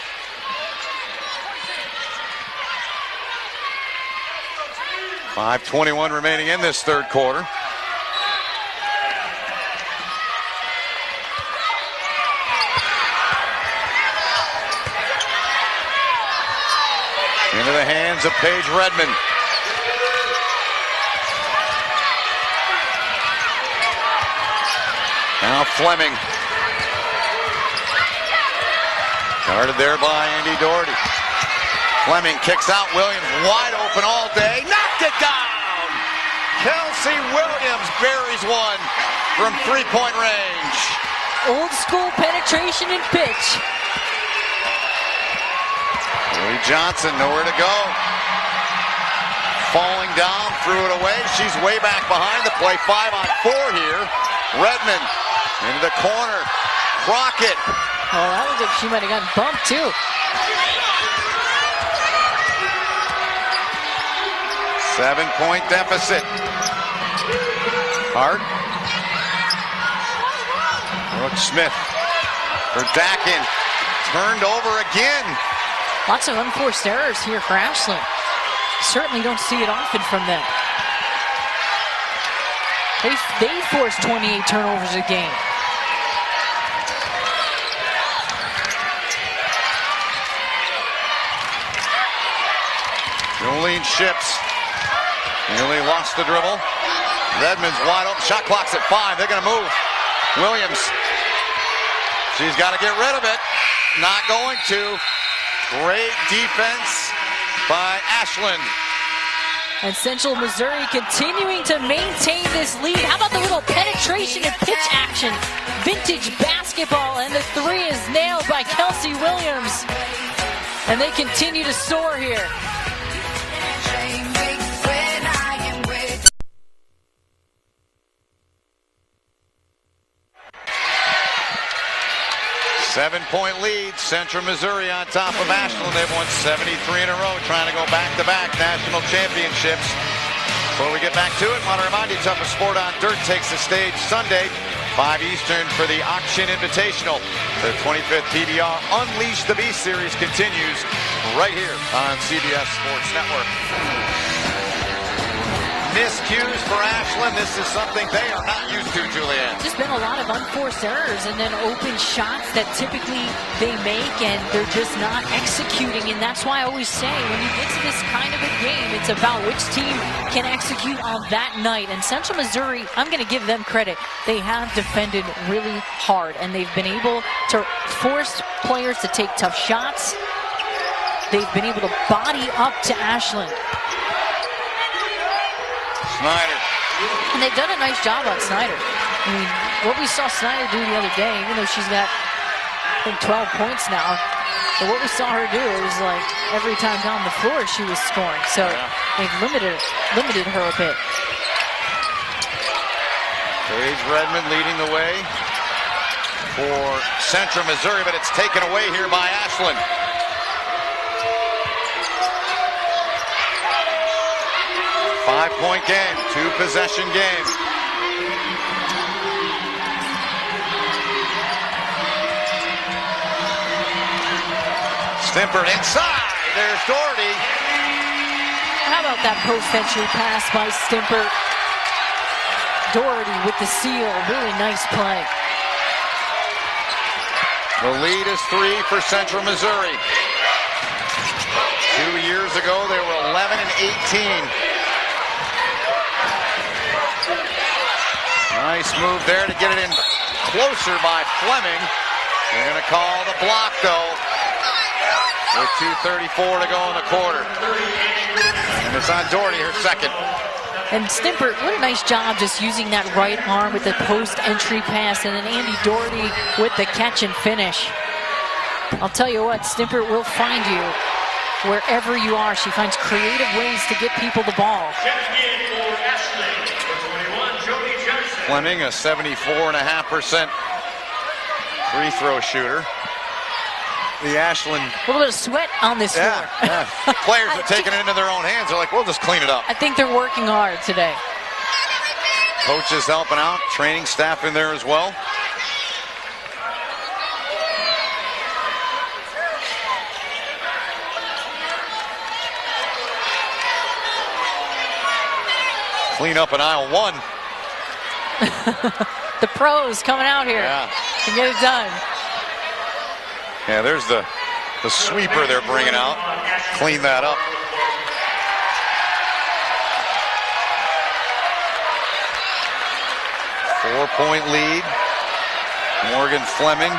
.521 remaining in this third quarter. Into the hands of Paige Redmond. Now Fleming. Guarded there by Andy Doherty. Fleming kicks out. Williams wide open all day. Knocked it down! Kelsey Williams buries one from 3-point range. Old school penetration and pitch. Lee Johnson, nowhere to go. Falling down, threw it away. She's way back behind the play. 5 on 4 here. Redmond into the corner. Crockett. Oh, that looked like she might have gotten bumped too. Seven-point deficit. Hart. Brooke Smith for Dakin. Turned over again. Lots of unforced errors here for Ashland. Certainly don't see it often from them. They force 28 turnovers a game. Jolene Ships nearly lost the dribble. Redmond's wide open. Shot clock's at 5. They're going to move. Williams. She's got to get rid of it. Not going to. Great defense by Ashland. And Central Missouri continuing to maintain this lead. How about the little penetration and pitch action? Vintage basketball, and the 3 is nailed by Kelsey Williams. And they continue to soar here. Seven-point lead. Central Missouri on top of Ashland. They've won 73 in a row, trying to go back-to-back national championships. Before we get back to it, I want to remind you, Toughest Sport on Dirt takes the stage Sunday, 5 Eastern, for the Auction Invitational. The 25th PBR Unleash the Beast series continues right here on CBS Sports Network. Miscues for Ashland. This is something they are not used to, Julianne. Just been a lot of unforced errors and then open shots that typically they make and they're just not executing. And that's why I always say when you get to this kind of a game, it's about which team can execute on that night. And Central Missouri, I'm going to give them credit. They have defended really hard and they've been able to force players to take tough shots. they've been able to body up to Ashland. Snyder. And they've done a nice job on Snyder. I mean, what we saw Snyder do the other day, even though she's got, I think, 12 points now, but what we saw her do, it was like every time down the floor she was scoring. So they've limited her a bit. Paige Redmond leading the way for Central Missouri, but it's taken away here by Ashland. Five-point game, two-possession game. Stimper inside. There's Doherty. How about that post-entry pass by Stimper? Doherty with the seal. Really nice play. The lead is 3 for Central Missouri. 2 years ago, they were 11 and 18. Nice move there to get it in closer by Fleming. They're going to call the block, though, with 2:34 to go in the quarter. And it's on Doherty, her second. And Stimper, what a nice job just using that right arm with the post-entry pass, and then Andy Doherty with the catch and finish. I'll tell you what, Stimper will find you wherever you are. She finds creative ways to get people the ball. Fleming, a 74.5% free throw shooter. The Ashland. A little bit of sweat on this floor. Yeah. Players are taking it into their own hands. They're like, we'll just clean it up. I think they're working hard today. Coaches helping out, training staff in there as well. Clean up in aisle 1. The pros coming out here to get it done. Yeah, there's the sweeper they're bringing out. Clean that up. Four-point lead. Morgan Fleming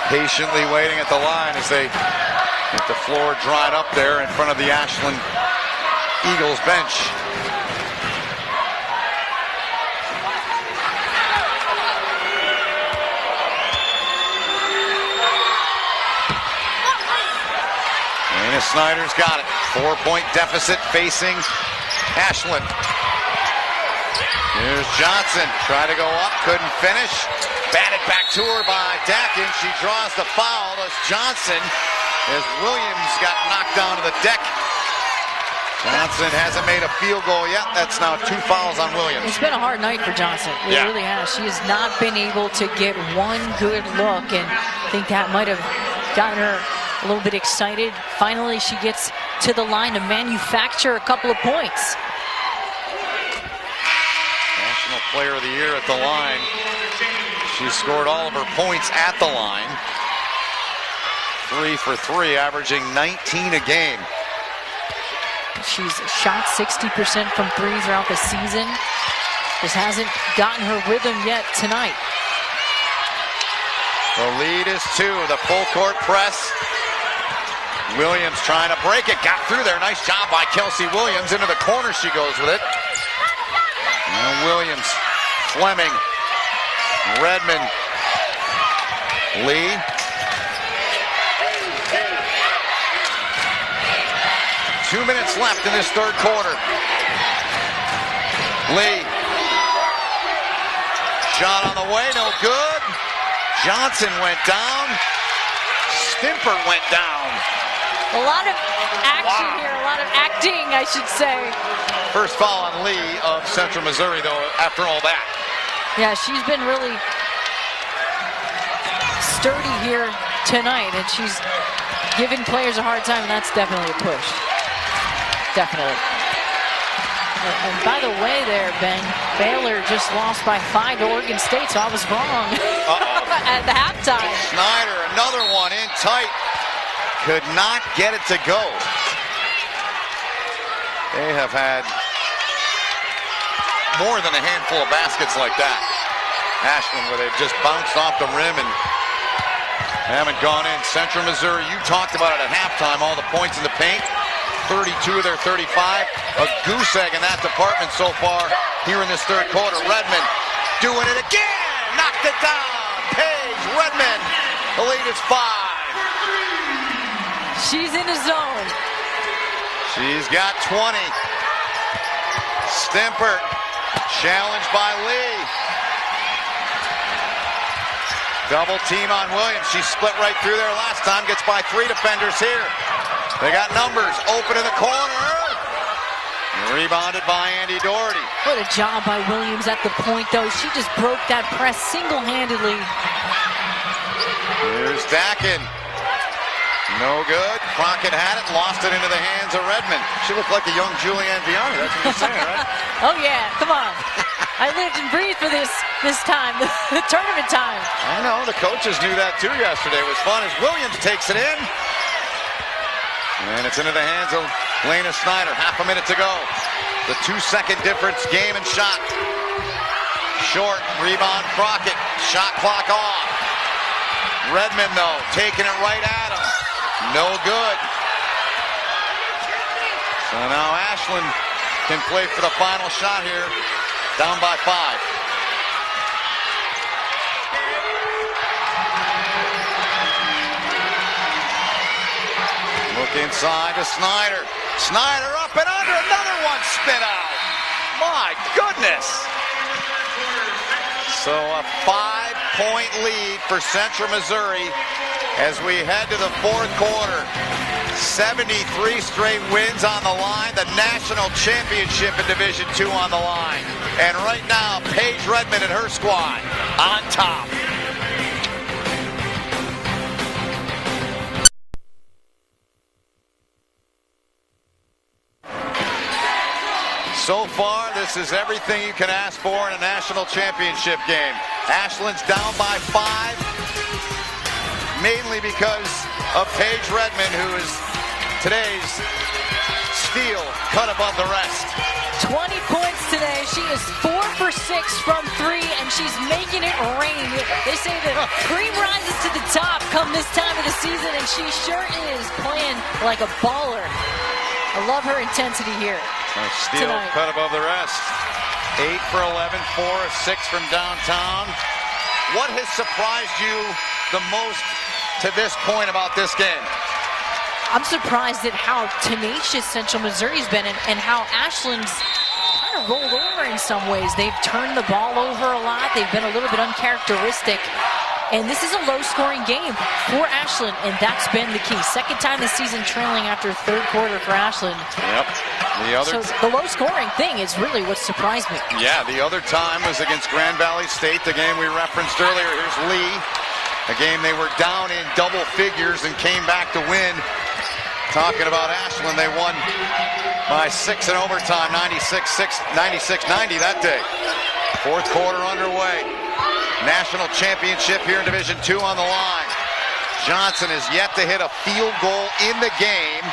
patiently waiting at the line as they get the floor dried up there in front of the Ashland Eagles bench. Snyder's got it. 4-point deficit facing Ashland. Here's Johnson. Try to go up. Couldn't finish. Batted back to her by Dakin. She draws the foul as Johnson, as Williams got knocked down to the deck. Johnson hasn't made a field goal yet. That's now 2 fouls on Williams. It's been a hard night for Johnson. It really has. She has not been able to get one good look, and I think that might have gotten her a little bit excited. Finally, she gets to the line to manufacture a couple of points. National Player of the Year at the line. She scored all of her points at the line. 3 for 3, averaging 19 a game. She's shot 60% from 3 throughout the season. Just hasn't gotten her rhythm yet tonight. The lead is 2. The full court press. Williams trying to break it. Got through there. Nice job by Kelsey Williams. Into the corner she goes with it. And Williams, Fleming, Redmond, Lee. Two minutes left in this third quarter. Lee. Shot on the way, no good. Johnson went down. Stimper went down. A lot of action here, a lot of acting, I should say. First foul on Lee of Central Missouri, though, after all that. Yeah, she's been really sturdy here tonight, and she's giving players a hard time, and that's definitely a push. Definitely. And by the way there, Ben, Baylor just lost by 5 to Oregon State, so I was wrong at the halftime. Snyder, another one in tight. Could not get it to go. They have had more than a handful of baskets like that. Ashland, where they've just bounced off the rim and Haven't gone in. Central Missouri, you talked about it at halftime, all the points in the paint. 32 of their 35. A goose egg in that department so far here in this third quarter. Redmond doing it again. Knocked it down. Paige Redmond. The lead is 5. She's in the zone. She's got 20. Stimpert challenged by Lee. Double team on Williams. She split right through there last time. Gets by 3 defenders here. They got numbers. Open in the corner. Rebounded by Andy Doherty. What a job by Williams at the point, though. She just broke that press single-handedly. Here's Dakin. No good. Crockett had it, lost it into the hands of Redmond. She looked like a young Julianne Viani. That's what you're saying, right? Oh, yeah. Come on. I lived and breathed for this time, the tournament time. I know. The coaches knew that, too, yesterday. It was fun as Williams takes it in. And it's into the hands of Lena Snyder. Half a minute to go. The 2-second difference, game and shot. Short, rebound, Crockett. Shot clock off. Redmond, though, taking it right at him. No good. So now Ashland can play for the final shot here. Down by 5. Look inside to Snyder. Snyder up and under. Another one spit out. My goodness. So a 5-point lead for Central Missouri as we head to the fourth quarter. 73 straight wins on the line. The national championship in Division II on the line. And right now, Paige Redmond and her squad on top. So far, this is everything you can ask for in a national championship game. Ashland's down by 5, mainly because of Paige Redmond, who is today's steal cut above the rest. 20 points today. She is 4 for 6 from 3, and she's making it rain. They say the cream rises to the top come this time of the season, and she sure is playing like a baller. I love her intensity here. Steal tonight. Cut above the rest. 8 for 11, 4 of 6 from downtown. What has surprised you the most to this point about this game? I'm surprised at how tenacious Central Missouri's been and how Ashland's kind of rolled over in some ways. They've turned the ball over a lot. They've been a little bit uncharacteristic. And this is a low-scoring game for Ashland, and that's been the key. Second time this season trailing after third quarter for Ashland. Yep. So the low-scoring thing is really what surprised me. Yeah, the other time was against Grand Valley State, the game we referenced earlier. Here's Lee, a game they were down in double figures and came back to win. Talking about Ashland, they won by 6 in overtime, 96-90 that day. Fourth quarter underway. National championship here in Division II on the line. Johnson is yet to hit a field goal in the game.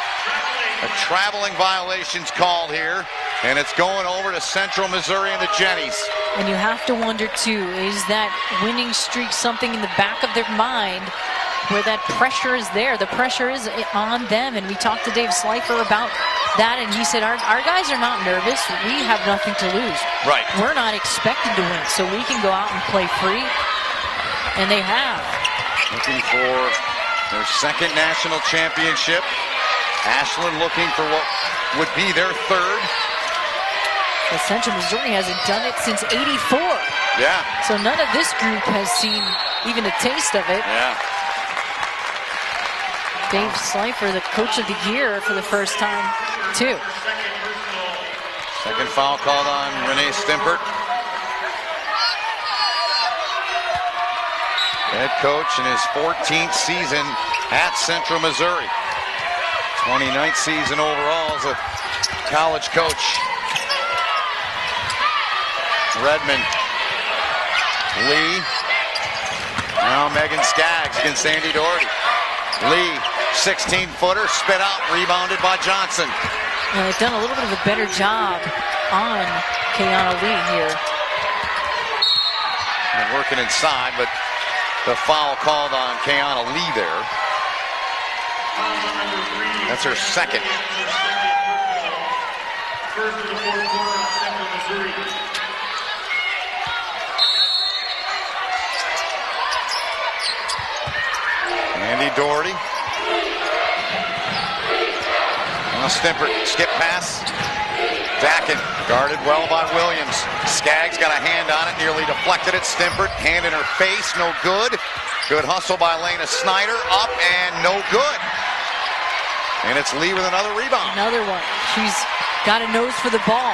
A traveling violation's called here, and it's going over to Central Missouri and the Jennies. And you have to wonder, too, is that winning streak something in the back of their mind where that pressure is there? The pressure is on them, and we talked to Dave Slifer about that, and he said, our guys are not nervous. We have nothing to lose. Right. We're not expected to win, so we can go out and play free, and they have. Looking for their second national championship. Ashland looking for what would be their third. But Central Missouri hasn't done it since '84. Yeah. So none of this group has seen even a taste of it. Yeah. Dave Slifer, the coach of the year for the first time, too. Second foul called on Renee Stimpert. Head coach in his 14th season at Central Missouri. 29th season overall as a college coach. Redmond. Lee. Now Megan Skaggs against Andy Doherty. Lee, 16-footer, spit out, rebounded by Johnson. Well, they've done a little bit of a better job on Kayana Lee here. And working inside, but The foul called on Keanu Lee there. That's her second. First of the fourth quarter on Central Missouri. Andy Doherty. Now Stimpert, skip pass. Dakin guarded well by Williams. Skaggs got a hand on it, nearly deflected it. Stimpert, hand in her face, no good. Good hustle by Lena Snyder, up and no good. And it's Lee with another rebound. Another one. She's got a nose for the ball.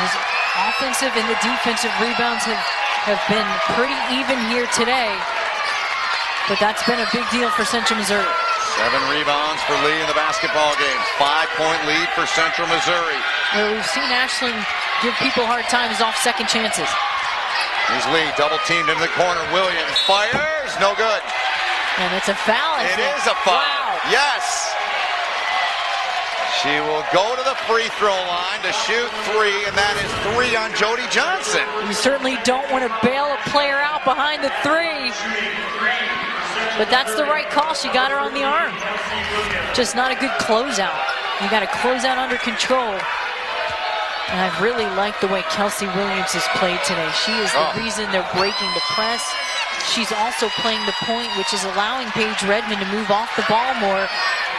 His offensive and the defensive rebounds have been pretty even here today. But that's been a big deal for Central Missouri. 7 rebounds for Lee in the basketball game. 5-point lead for Central Missouri. Where we've seen Ashland give people hard times off second chances. Here's Lee, double teamed into the corner. Williams fires, no good. And it's a foul. It is a foul. Wow. Yes. She will go to the free throw line to shoot 3, and that is 3 on Jody Johnson. You certainly don't want to bail a player out behind the 3. But that's the right call. She got her on the arm. Just not a good closeout. You got to close out under control. And I really like the way Kelsey Williams has played today. She is the reason they're breaking the press. She's also playing the point, which is allowing Paige Redmond to move off the ball more.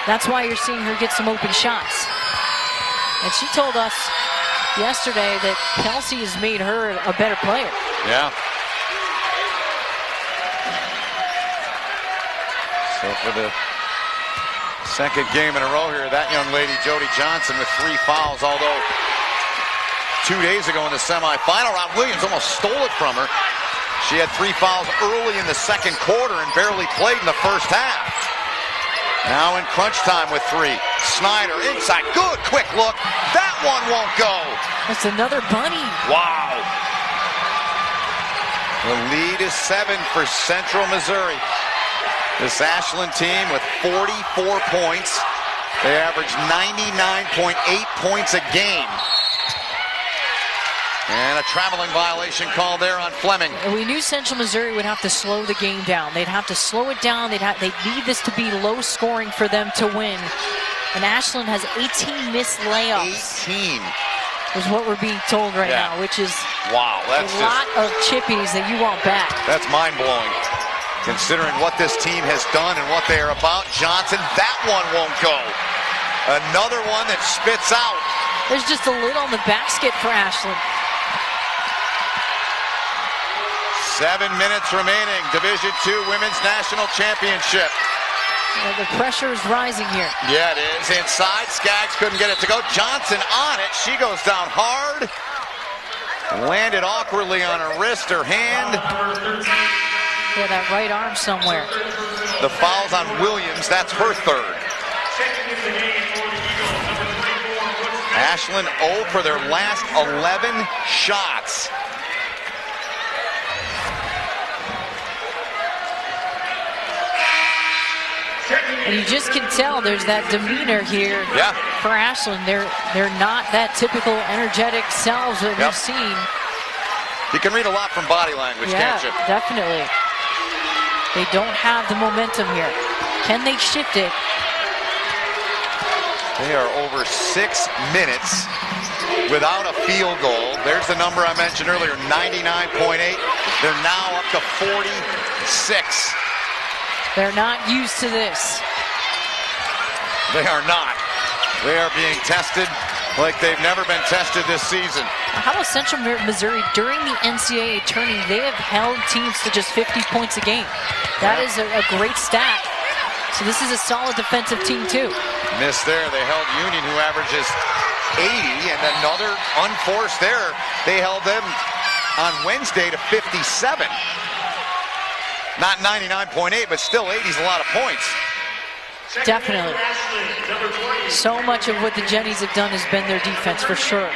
That's why you're seeing her get some open shots. And she told us yesterday that Kelsey has made her a better player. Yeah. So for the second game in a row here, that young lady, Jody Johnson, with 3 fouls, although 2 days ago in the semifinal round, Williams almost stole it from her. She had 3 fouls early in the second quarter and barely played in the first half. Now in crunch time with 3. Snyder inside, good quick look. That one won't go. That's another bunny. Wow. The lead is 7 for Central Missouri. This Ashland team with 44 points. They average 99.8 points a game. And a traveling violation called there on Fleming. And we knew Central Missouri would have to slow the game down. They'd have to slow it down. They'd need this to be low scoring for them to win. And Ashland has 18 missed layups. 18. Is what we're being told right now, which is wow, that's a lot of chippies that you want back. That's mind-blowing. Considering what this team has done and what they are about, Johnson, that one won't go. Another one that spits out. There's just a lid on the basket for Ashland. 7 minutes remaining. Division II Women's National Championship. The pressure is rising here. Yeah, it is. Inside, Skaggs couldn't get it to go. Johnson on it. She goes down hard. Landed awkwardly on her wrist, her hand. Yeah, that right arm somewhere. The foul's on Williams. That's her 3rd. Ashland 0 for their last 11 shots. And you just can tell there's that demeanor here for Ashland. They're not that typical energetic selves that we've seen. You can read a lot from body language, can't you? Definitely. They don't have the momentum here. Can they shift it? They are over 6 minutes without a field goal. There's the number I mentioned earlier, 99.8. They're now up to 46. They're not used to this. They are not. They are being tested like they've never been tested this season. How about Central Missouri during the NCAA tourney? They have held teams to just 50 points a game. That is a great stat. So this is a solid defensive team too. Missed there. They held Union, who averages 80, and another unforced there. They held them on Wednesday to 57. Not 99.8, but still 80 is a lot of points. Definitely. So much of what the Jennies have done has been their defense, for sure.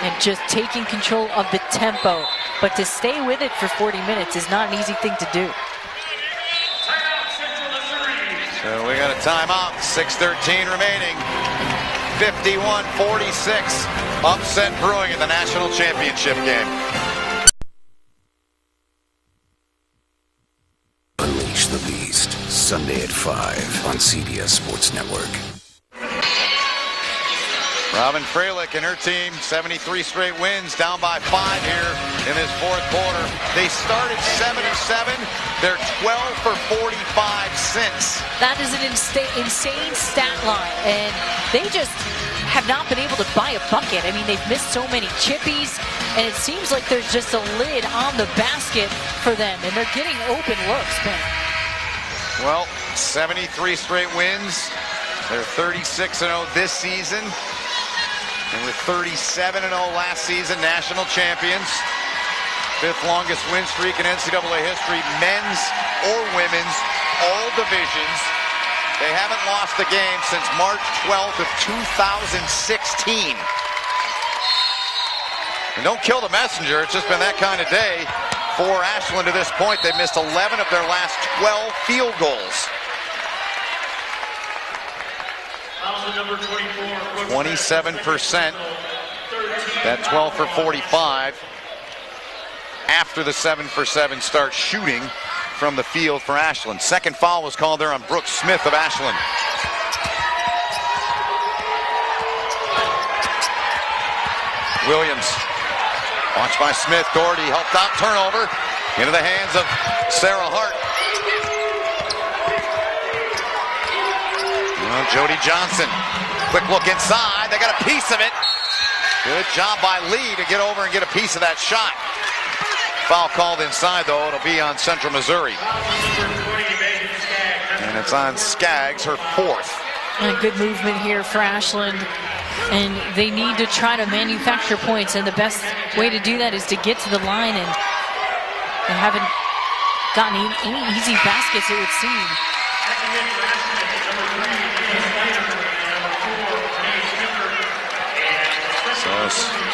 And just taking control of the tempo. But to stay with it for 40 minutes is not an easy thing to do. So we got a timeout, 6:13 remaining. 51-46. Upset brewing in the national championship game. 5 on CBS Sports Network. Robin Freilich and her team, 73 straight wins, down by 5 here in this fourth quarter. They started 7-7. They're 12 for 45 since. That is an insane stat line, and they just have not been able to buy a bucket. I mean, they've missed so many chippies, and it seems like there's just a lid on the basket for them, and they're getting open looks, Ben. Well, 73 straight wins. They're 36-0 this season. And with 37-0 last season, national champions. 5th longest win streak in NCAA history, men's or women's, all divisions. They haven't lost a game since March 12th of 2016. And don't kill the messenger, it's just been that kind of day for Ashland to this point. They've missed 11 of their last 12 field goals. 27%. That 12 for 45. After the 7 for 7 start shooting from the field for Ashland. Second foul was called there on Brooke Smith of Ashland. Williams. Watched by Smith. Doherty helped out. Turnover into the hands of Sarah Hart. Jody Johnson. Quick look inside. They got a piece of it. Good job by Lee to get over and get a piece of that shot. Foul called inside, though. It'll be on Central Missouri. And it's on Skaggs, her 4th. And a good movement here for Ashland. And they need to try to manufacture points. And the best way to do that is to get to the line. And they haven't gotten any easy baskets, it would seem.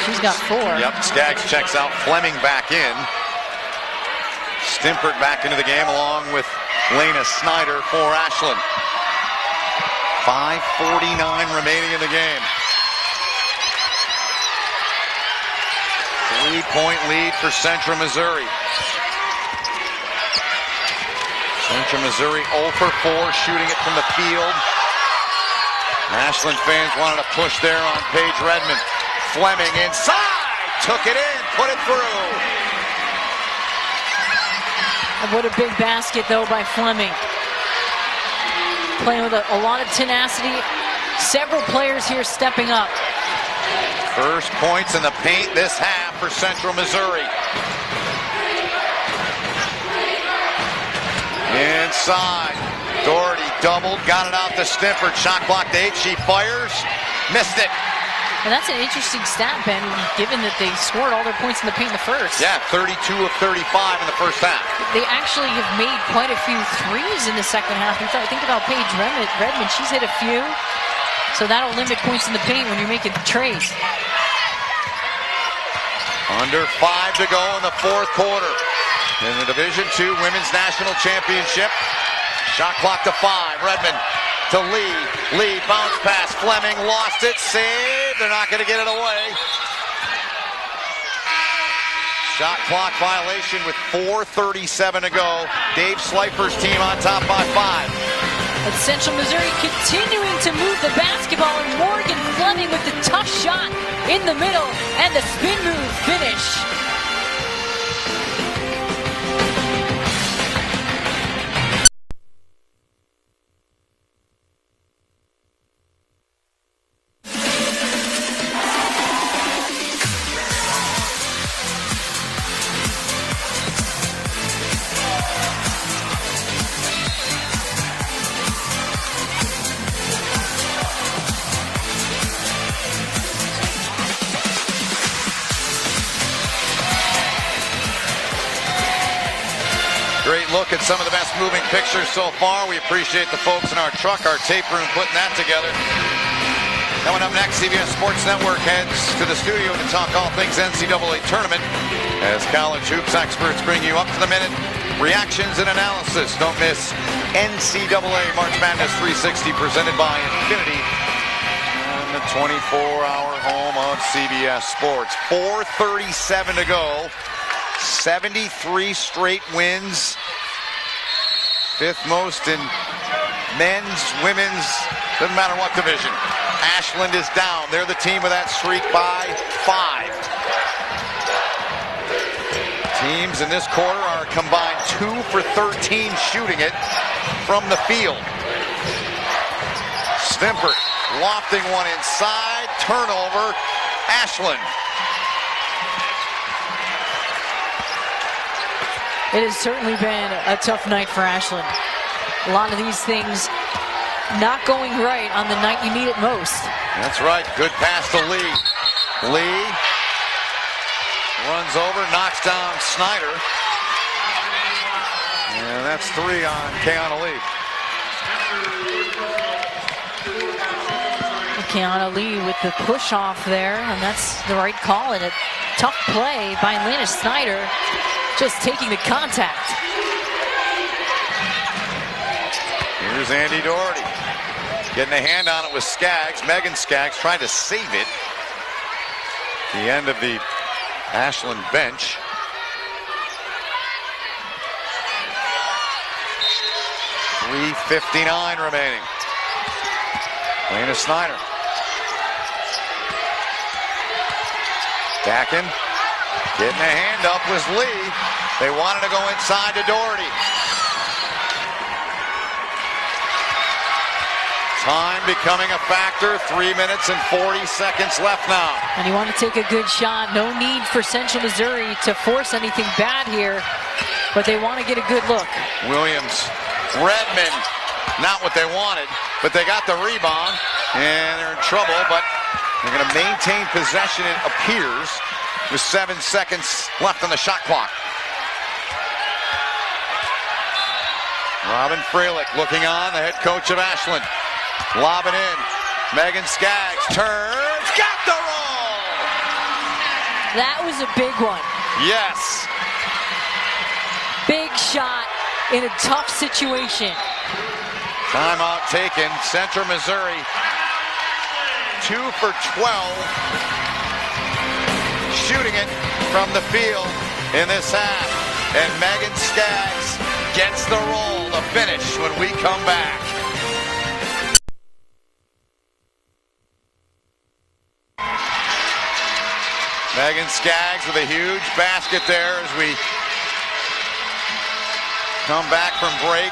She's got 4. Yep, Skaggs checks out. Fleming back in. Stimpert back into the game along with Lena Snyder for Ashland. 5:49 remaining in the game. 3-point lead for Central Missouri. Central Missouri 0 for 4, shooting it from the field. Ashland fans wanted to push there on Paige Redmond. Fleming inside, took it in, put it through. What a big basket, though, by Fleming. Playing with a lot of tenacity. Several players here stepping up. First points in the paint this half for Central Missouri. Inside, Doherty doubled, got it out to Stimpert. Shot clock to 8, she fires, missed it. And that's an interesting stat, Ben, given that they scored all their points in the paint in the first. Yeah, 32 of 35 in the first half. They actually have made quite a few threes in the second half. Think about Paige Redmond. She's hit a few. So that'll limit points in the paint when you're making trays. Under 5 to go in the fourth quarter. In the Division II Women's National Championship. Shot clock to 5. Redmond to Lee. Lee bounce pass. Fleming lost it. Save. They're not going to get it away. Shot clock violation with 4:37 to go. Dave Slifer's team on top by 5. And Central Missouri continuing to move the basketball, and Morgan Fleming with the tough shot in the middle and the spin move finish. Great look at some of the best moving pictures so far. We appreciate the folks in our truck, our tape room, putting that together. Coming up next, CBS Sports Network heads to the studio to talk all things NCAA tournament as college hoops experts bring you up-to-the-minute reactions and analysis. Don't miss NCAA March Madness 360 presented by Infinity on the 24-hour home of CBS Sports. 4:37 to go. 73 straight wins. 5th most in men's, women's, doesn't matter what division. Ashland is down. They're the team with that streak by 5. Teams in this quarter are combined 2 for 13 shooting it from the field. Stimpert lofting one inside. Turnover. Ashland. It has certainly been a tough night for Ashland. A lot of these things not going right on the night you need it most. That's right. Good pass to Lee. Lee runs over, knocks down Snyder. And that's 3 on Keanu Lee. Keanu Lee with the push off there, and that's the right call. And a tough play by Lana Snyder, just taking the contact. Here's Andy Doherty. Getting a hand on it with Skaggs. Megan Skaggs trying to save it. The end of the Ashland bench. .359 remaining. Lana Snyder. Dakin getting a hand up was Lee. They wanted to go inside to Doherty. Time becoming a factor. 3 minutes and 40 seconds left now. And you want to take a good shot. No need for Central Missouri to force anything bad here, but they want to get a good look. Williams, Redmond, not what they wanted, but they got the rebound, and they're in trouble, but they're going to maintain possession, it appears, with 7 seconds left on the shot clock. Robin Freilich looking on, the head coach of Ashland. Lobbing in. Megan Skaggs turns. Got the roll! That was a big one. Yes. Big shot in a tough situation. Timeout taken. Central Missouri 2 for 12. Shooting it from the field in this half. And Megan Skaggs gets the roll to finish when we come back. Megan Skaggs with a huge basket there as we come back from break.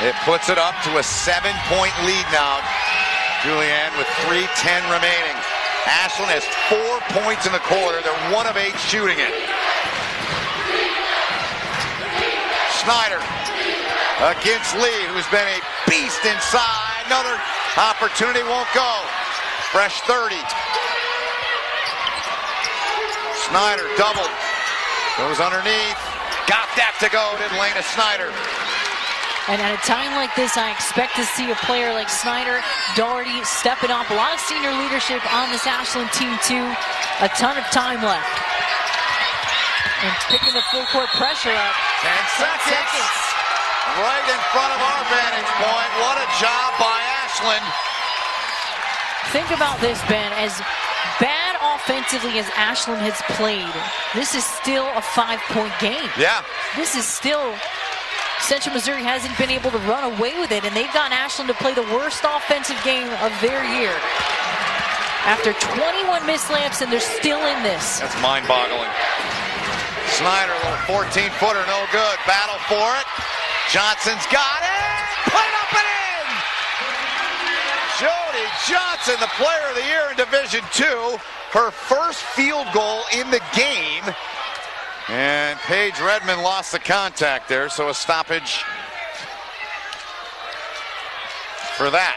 It puts it up to a 7-point lead now, Julianne, with 3:10 remaining. Ashland has 4 points in the quarter. They're 1 of 8 shooting it. Snyder against Lee, who's been a beast inside. Another opportunity won't go. Fresh 30. Snyder doubled. Goes underneath. Got that to go, did Lana Snyder. And at a time like this, I expect to see a player like Snyder, Doherty stepping up. A lot of senior leadership on this Ashland team, too. A ton of time left. And picking the full court pressure up. 10 seconds. Right in front of our vantage point. What a job by Ashland. Think about this, Ben. As bad offensively as Ashland has played, this is still a 5-point game. Yeah. This is still... Central Missouri hasn't been able to run away with it, and they've gotten Ashland to play the worst offensive game of their year. After 21 missed layups, and they're still in this. That's mind-boggling. Snyder, a little 14-footer, no good. Battle for it. Johnson's got it. Put it up and in. Jody Johnson, the player of the year in Division II. Her first field goal in the game. And Paige Redmond lost the contact there, so a stoppage for that.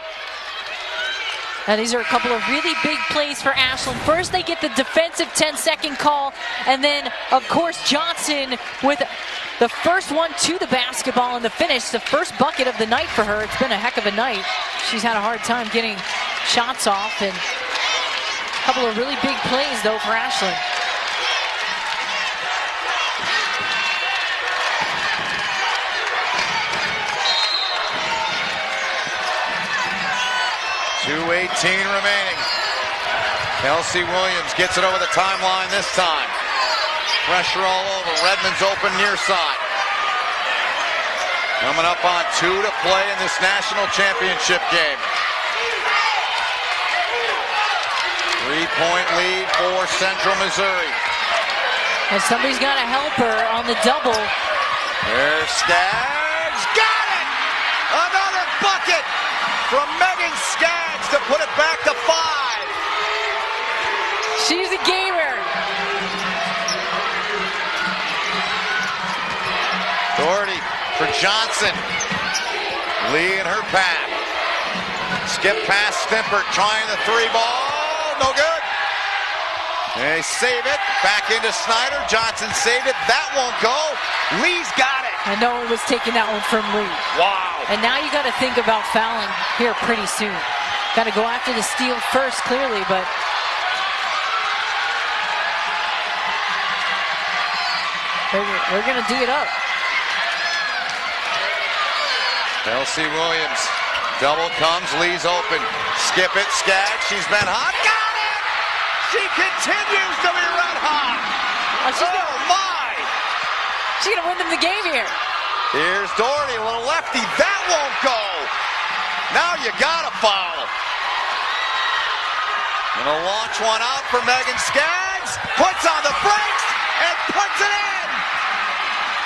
Now these are a couple of really big plays for Ashland. First they get the defensive 10-second call, and then of course Johnson with the first one to the basketball and the finish, the first bucket of the night for her. It's been a heck of a night. She's had a hard time getting shots off, and a couple of really big plays though for Ashland. .218 remaining. Kelsey Williams gets it over the timeline this time. Pressure all over. Redmond's open near side. Coming up on 2 to play in this national championship game. 3-point lead for Central Missouri. And somebody's got to help her on the double. There's Skaggs. Got it! Another bucket from Megan Skaggs to put it back to 5. She's a gamer. Doherty for Johnson. Lee in her path. Skip past Stimpert, trying the 3-ball. No good. They save it. Back into Snyder. Johnson saved it. That won't go. Lee's got it. And no one was taking that one from Lee. Wow. And now you got to think about fouling here pretty soon. Got to go after the steal first, clearly, but we're going to D it up. Kelsey Williams. Double comes. Lee's open. Skip it. Skaggs. She's been hot. Got it! She continues to be red hot. Oh, my! She's going to win them the game here. Here's Doherty, a little lefty. That won't go. Now you got to foul. Gonna launch one out for Megan Skaggs. Puts on the brakes and puts it in.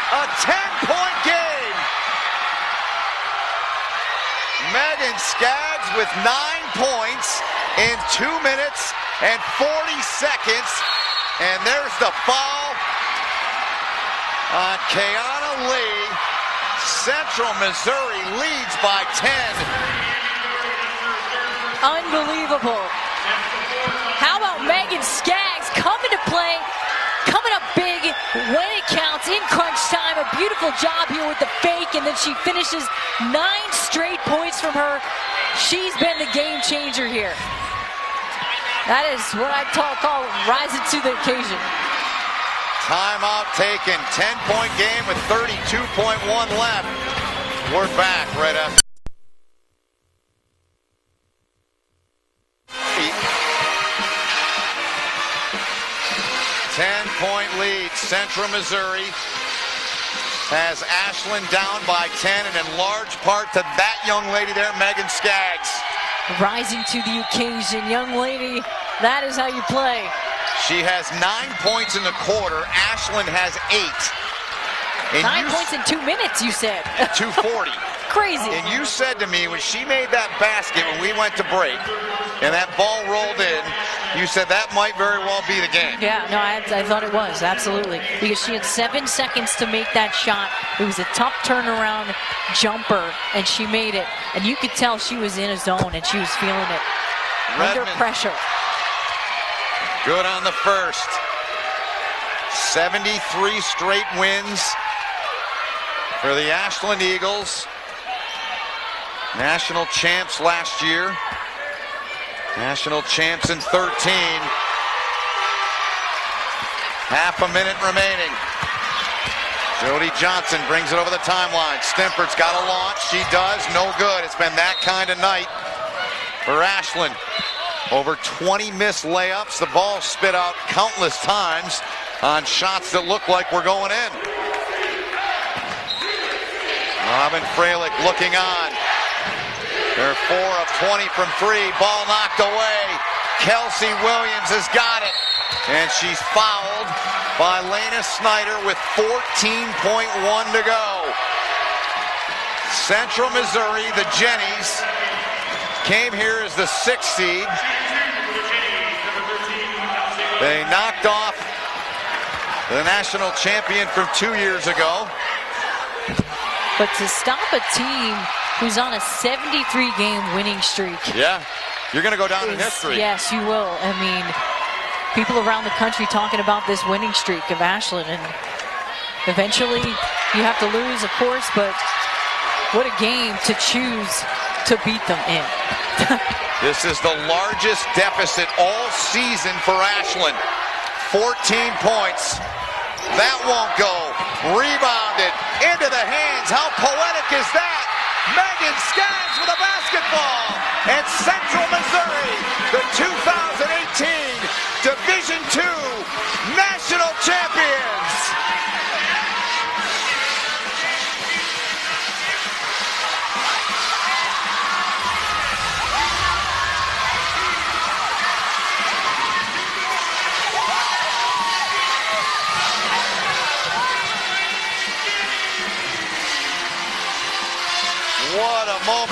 A 10-point game. Megan Skaggs with 9 points in 2 minutes and 40 seconds. And there's the foul on Keana Lee. Central Missouri leads by 10. Unbelievable. How about Megan Skaggs coming to play, coming up big when it counts in crunch time. A beautiful job here with the fake, and then she finishes 9 straight points from her. She's been the game changer here. That is what I call rising to the occasion. Timeout taken. 10-point game with 32.1 left. We're back right after. 10-point lead. Central Missouri has Ashland down by 10, and in large part to that young lady there, Megan Skaggs. Rising to the occasion, young lady. That is how you play. She has 9 points in the quarter. Ashland has 8. And 9 points in 2 minutes, you said. 2:40. Crazy. And you said to me when she made that basket when we went to break and that ball rolled in, you said that might very well be the game. Yeah, no, I thought it was, absolutely. Because she had 7 seconds to make that shot. It was a tough turnaround jumper, and she made it. And you could tell she was in a zone, and she was feeling it. Under pressure. Good on the first. 73 straight wins for the Ashland Eagles. National champs last year. National champs in 13. Half a minute remaining. Jody Johnson brings it over the timeline. Stimpert's got a launch. She does. No good. It's been that kind of night for Ashland. Over 20 missed layups. The ball spit out countless times on shots that look like we're going in. Robin Freilich looking on. They're 4 of 20 from 3. Ball knocked away. Kelsey Williams has got it. And she's fouled by Lena Snyder with 14.1 to go. Central Missouri, the Jennies, came here as the 6th seed. They knocked off the national champion from 2 years ago. But to stop a team who's on a 73-game winning streak. Yeah, you're going to go down in history. Yes, you will. I mean, people around the country talking about this winning streak of Ashland, and eventually you have to lose, of course, but what a game to choose to beat them in. This is the largest deficit all season for Ashland. 14 points. That won't go. Rebounded into the hands. How poetic is that? Megan Skaggs with a basketball. And Central Missouri, the 2018 Division II national champions.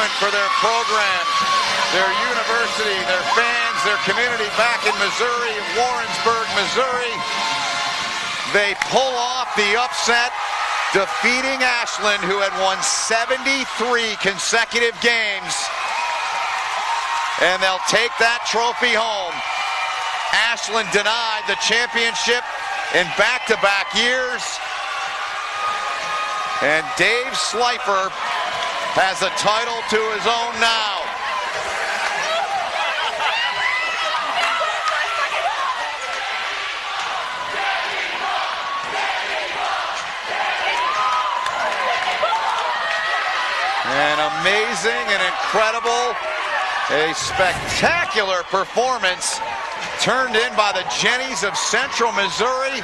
moment for their program, their university, their fans, their community back in Missouri, Warrensburg, Missouri. They pull off the upset, defeating Ashland, who had won 73 consecutive games. And they'll take that trophy home. Ashland denied the championship in back-to-back years. And Dave Slifer has a title to his own now. An amazing and incredible, a spectacular performance turned in by the Jennies of Central Missouri.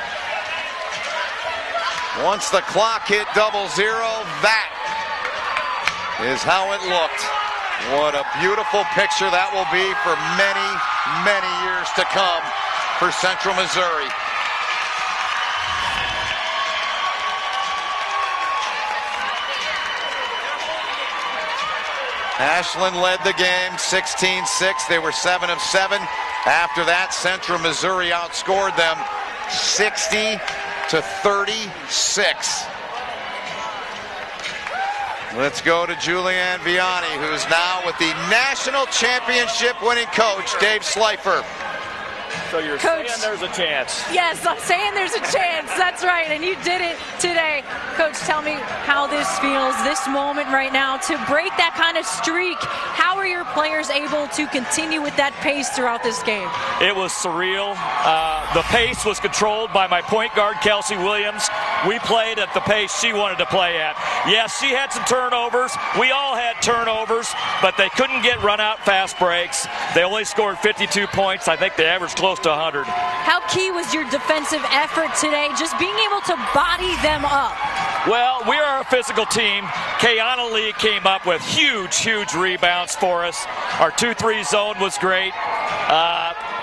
Once the clock hit 0-0, that is how it looked. What a beautiful picture that will be for many, many years to come for Central Missouri. Ashland led the game 16-6. They were 7 of 7. After that, Central Missouri outscored them 60-36. Let's go to Julianne Vianney, who's now with the national championship winning coach, Dave Slifer. So you're Coach, saying there's a chance. Yes, I'm saying there's a chance. That's right, and you did it today. Coach, tell me how this feels, this moment right now, to break that kind of streak. How are your players able to continue with that pace throughout this game? It was surreal. The pace was controlled by my point guard, Kelsey Williams. We played at the pace she wanted to play at. Yes, she had some turnovers. We all had turnovers, but they couldn't get run-out fast breaks. They only scored 52 points. I think they averaged close to 100. How key was your defensive effort today, just being able to body them up? Well, we are a physical team. Kayana Lee came up with huge rebounds for us. Our 2-3 zone was great.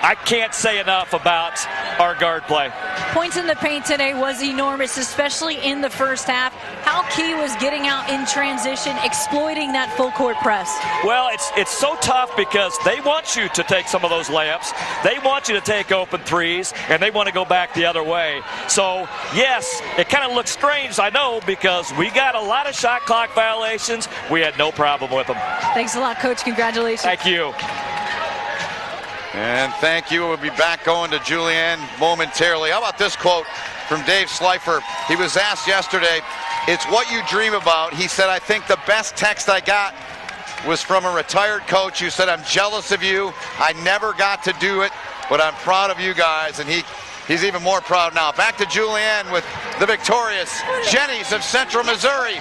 I can't say enough about our guard play. Points in the paint today was enormous, especially in the first half. How key was getting out in transition, exploiting that full court press? Well, it's so tough because they want you to take some of those layups. They want you to take open threes, and they want to go back the other way. So, yes, it kind of looks strange, I know, because we got a lot of shot clock violations. We had no problem with them. Thanks a lot, Coach. Congratulations. Thank you. And thank you. We'll be back going to Julianne momentarily. How about this quote from Dave Slifer? He was asked yesterday, "It's what you dream about." He said, "I think the best text I got was from a retired coach who said, 'I'm jealous of you. I never got to do it, but I'm proud of you guys.'" And he's even more proud now. Back to Julianne with the victorious Jennies of Central Missouri.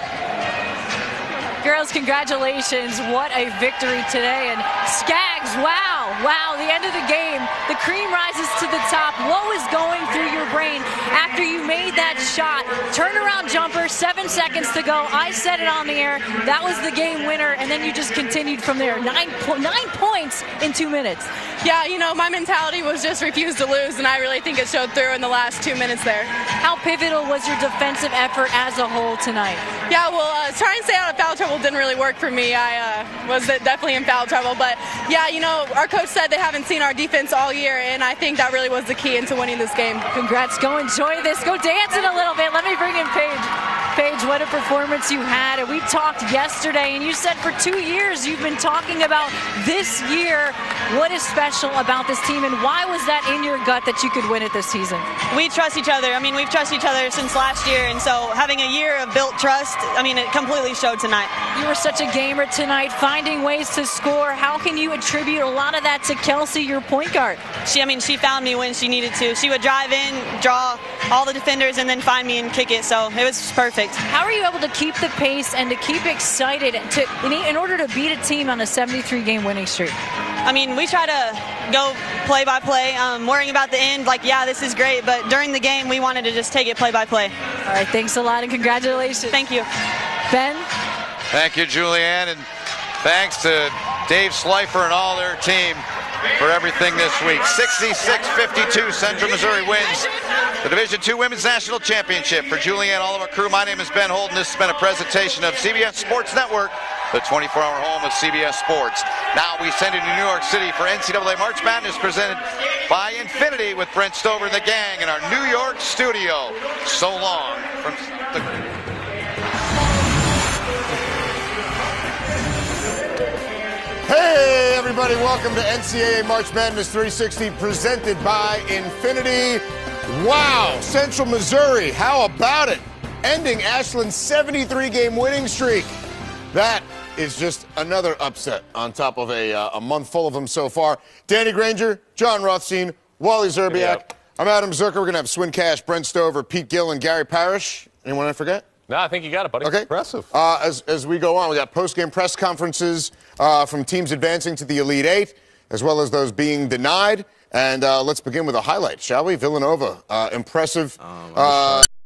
Girls, congratulations. What a victory today. And Skaggs, wow, the end of the game. The cream rises to the top. What was going through your brain after you made that shot? Turnaround jumper, 7 seconds to go. I said it on the air. That was the game winner, and then you just continued from there. 9 points in 2 minutes. Yeah, you know, my mentality was just refuse to lose, and I really think it showed through in the last 2 minutes there. How pivotal was your defensive effort as a whole tonight? Yeah, well, trying to stay out of foul trouble didn't really work for me. I was definitely in foul trouble, but yeah, you know, our coach said they haven't seen our defense all year, and I think that really was the key into winning this game. Congrats. Go enjoy this. Go dancing a little bit. Let me bring in Paige. Paige, what a performance you had. And we talked yesterday, and you said for 2 years you've been talking about this year. What is special about this team, and why was that in your gut that you could win it this season? We trust each other. I mean, we've trusted each other since last year, and so having a year of built trust, I mean, it completely showed tonight. You were such a gamer tonight, finding ways to score. How can you attribute a lot of that to Kelsey, your point guard? She found me when she needed to. She would drive in, draw all the defenders, and then find me and kick it, so it was perfect. How are you able to keep the pace and to keep excited in order to beat a team on a 73-game winning streak? I mean, we try to go play by play, worrying about the end, like, yeah, this is great, but during the game, we wanted to just take it play by play. All right, thanks a lot, and congratulations. Thank you. Ben? Thank you, Julianne, and thanks to Dave Slifer and all their team for everything this week. 66-52, Central Missouri wins the Division II Women's National Championship. For Julianne, all of our crew, my name is Ben Holden. This has been a presentation of CBS Sports Network the 24-hour home of CBS Sports. Now we send it to New York City for NCAA March Madness presented by Infinity with Brent Stover and the gang in our New York studio. So long from the... Hey, everybody, welcome to NCAA March Madness 360 presented by Infinity. Wow, Central Missouri, how about it? Ending Ashland's 73-game winning streak. That is just another upset on top of a month full of them so far. Danny Granger, John Rothstein, Wally Zerbiak. Yep. I'm Adam Zucker. We're going to have Swin Cash, Brent Stover, Pete Gill, and Gary Parrish. Anyone I forget? No, I think you got it, buddy. Okay. Impressive. As we go on, we got post-game press conferences from teams advancing to the Elite Eight, as well as those being denied. And let's begin with a highlight, shall we? Villanova, impressive.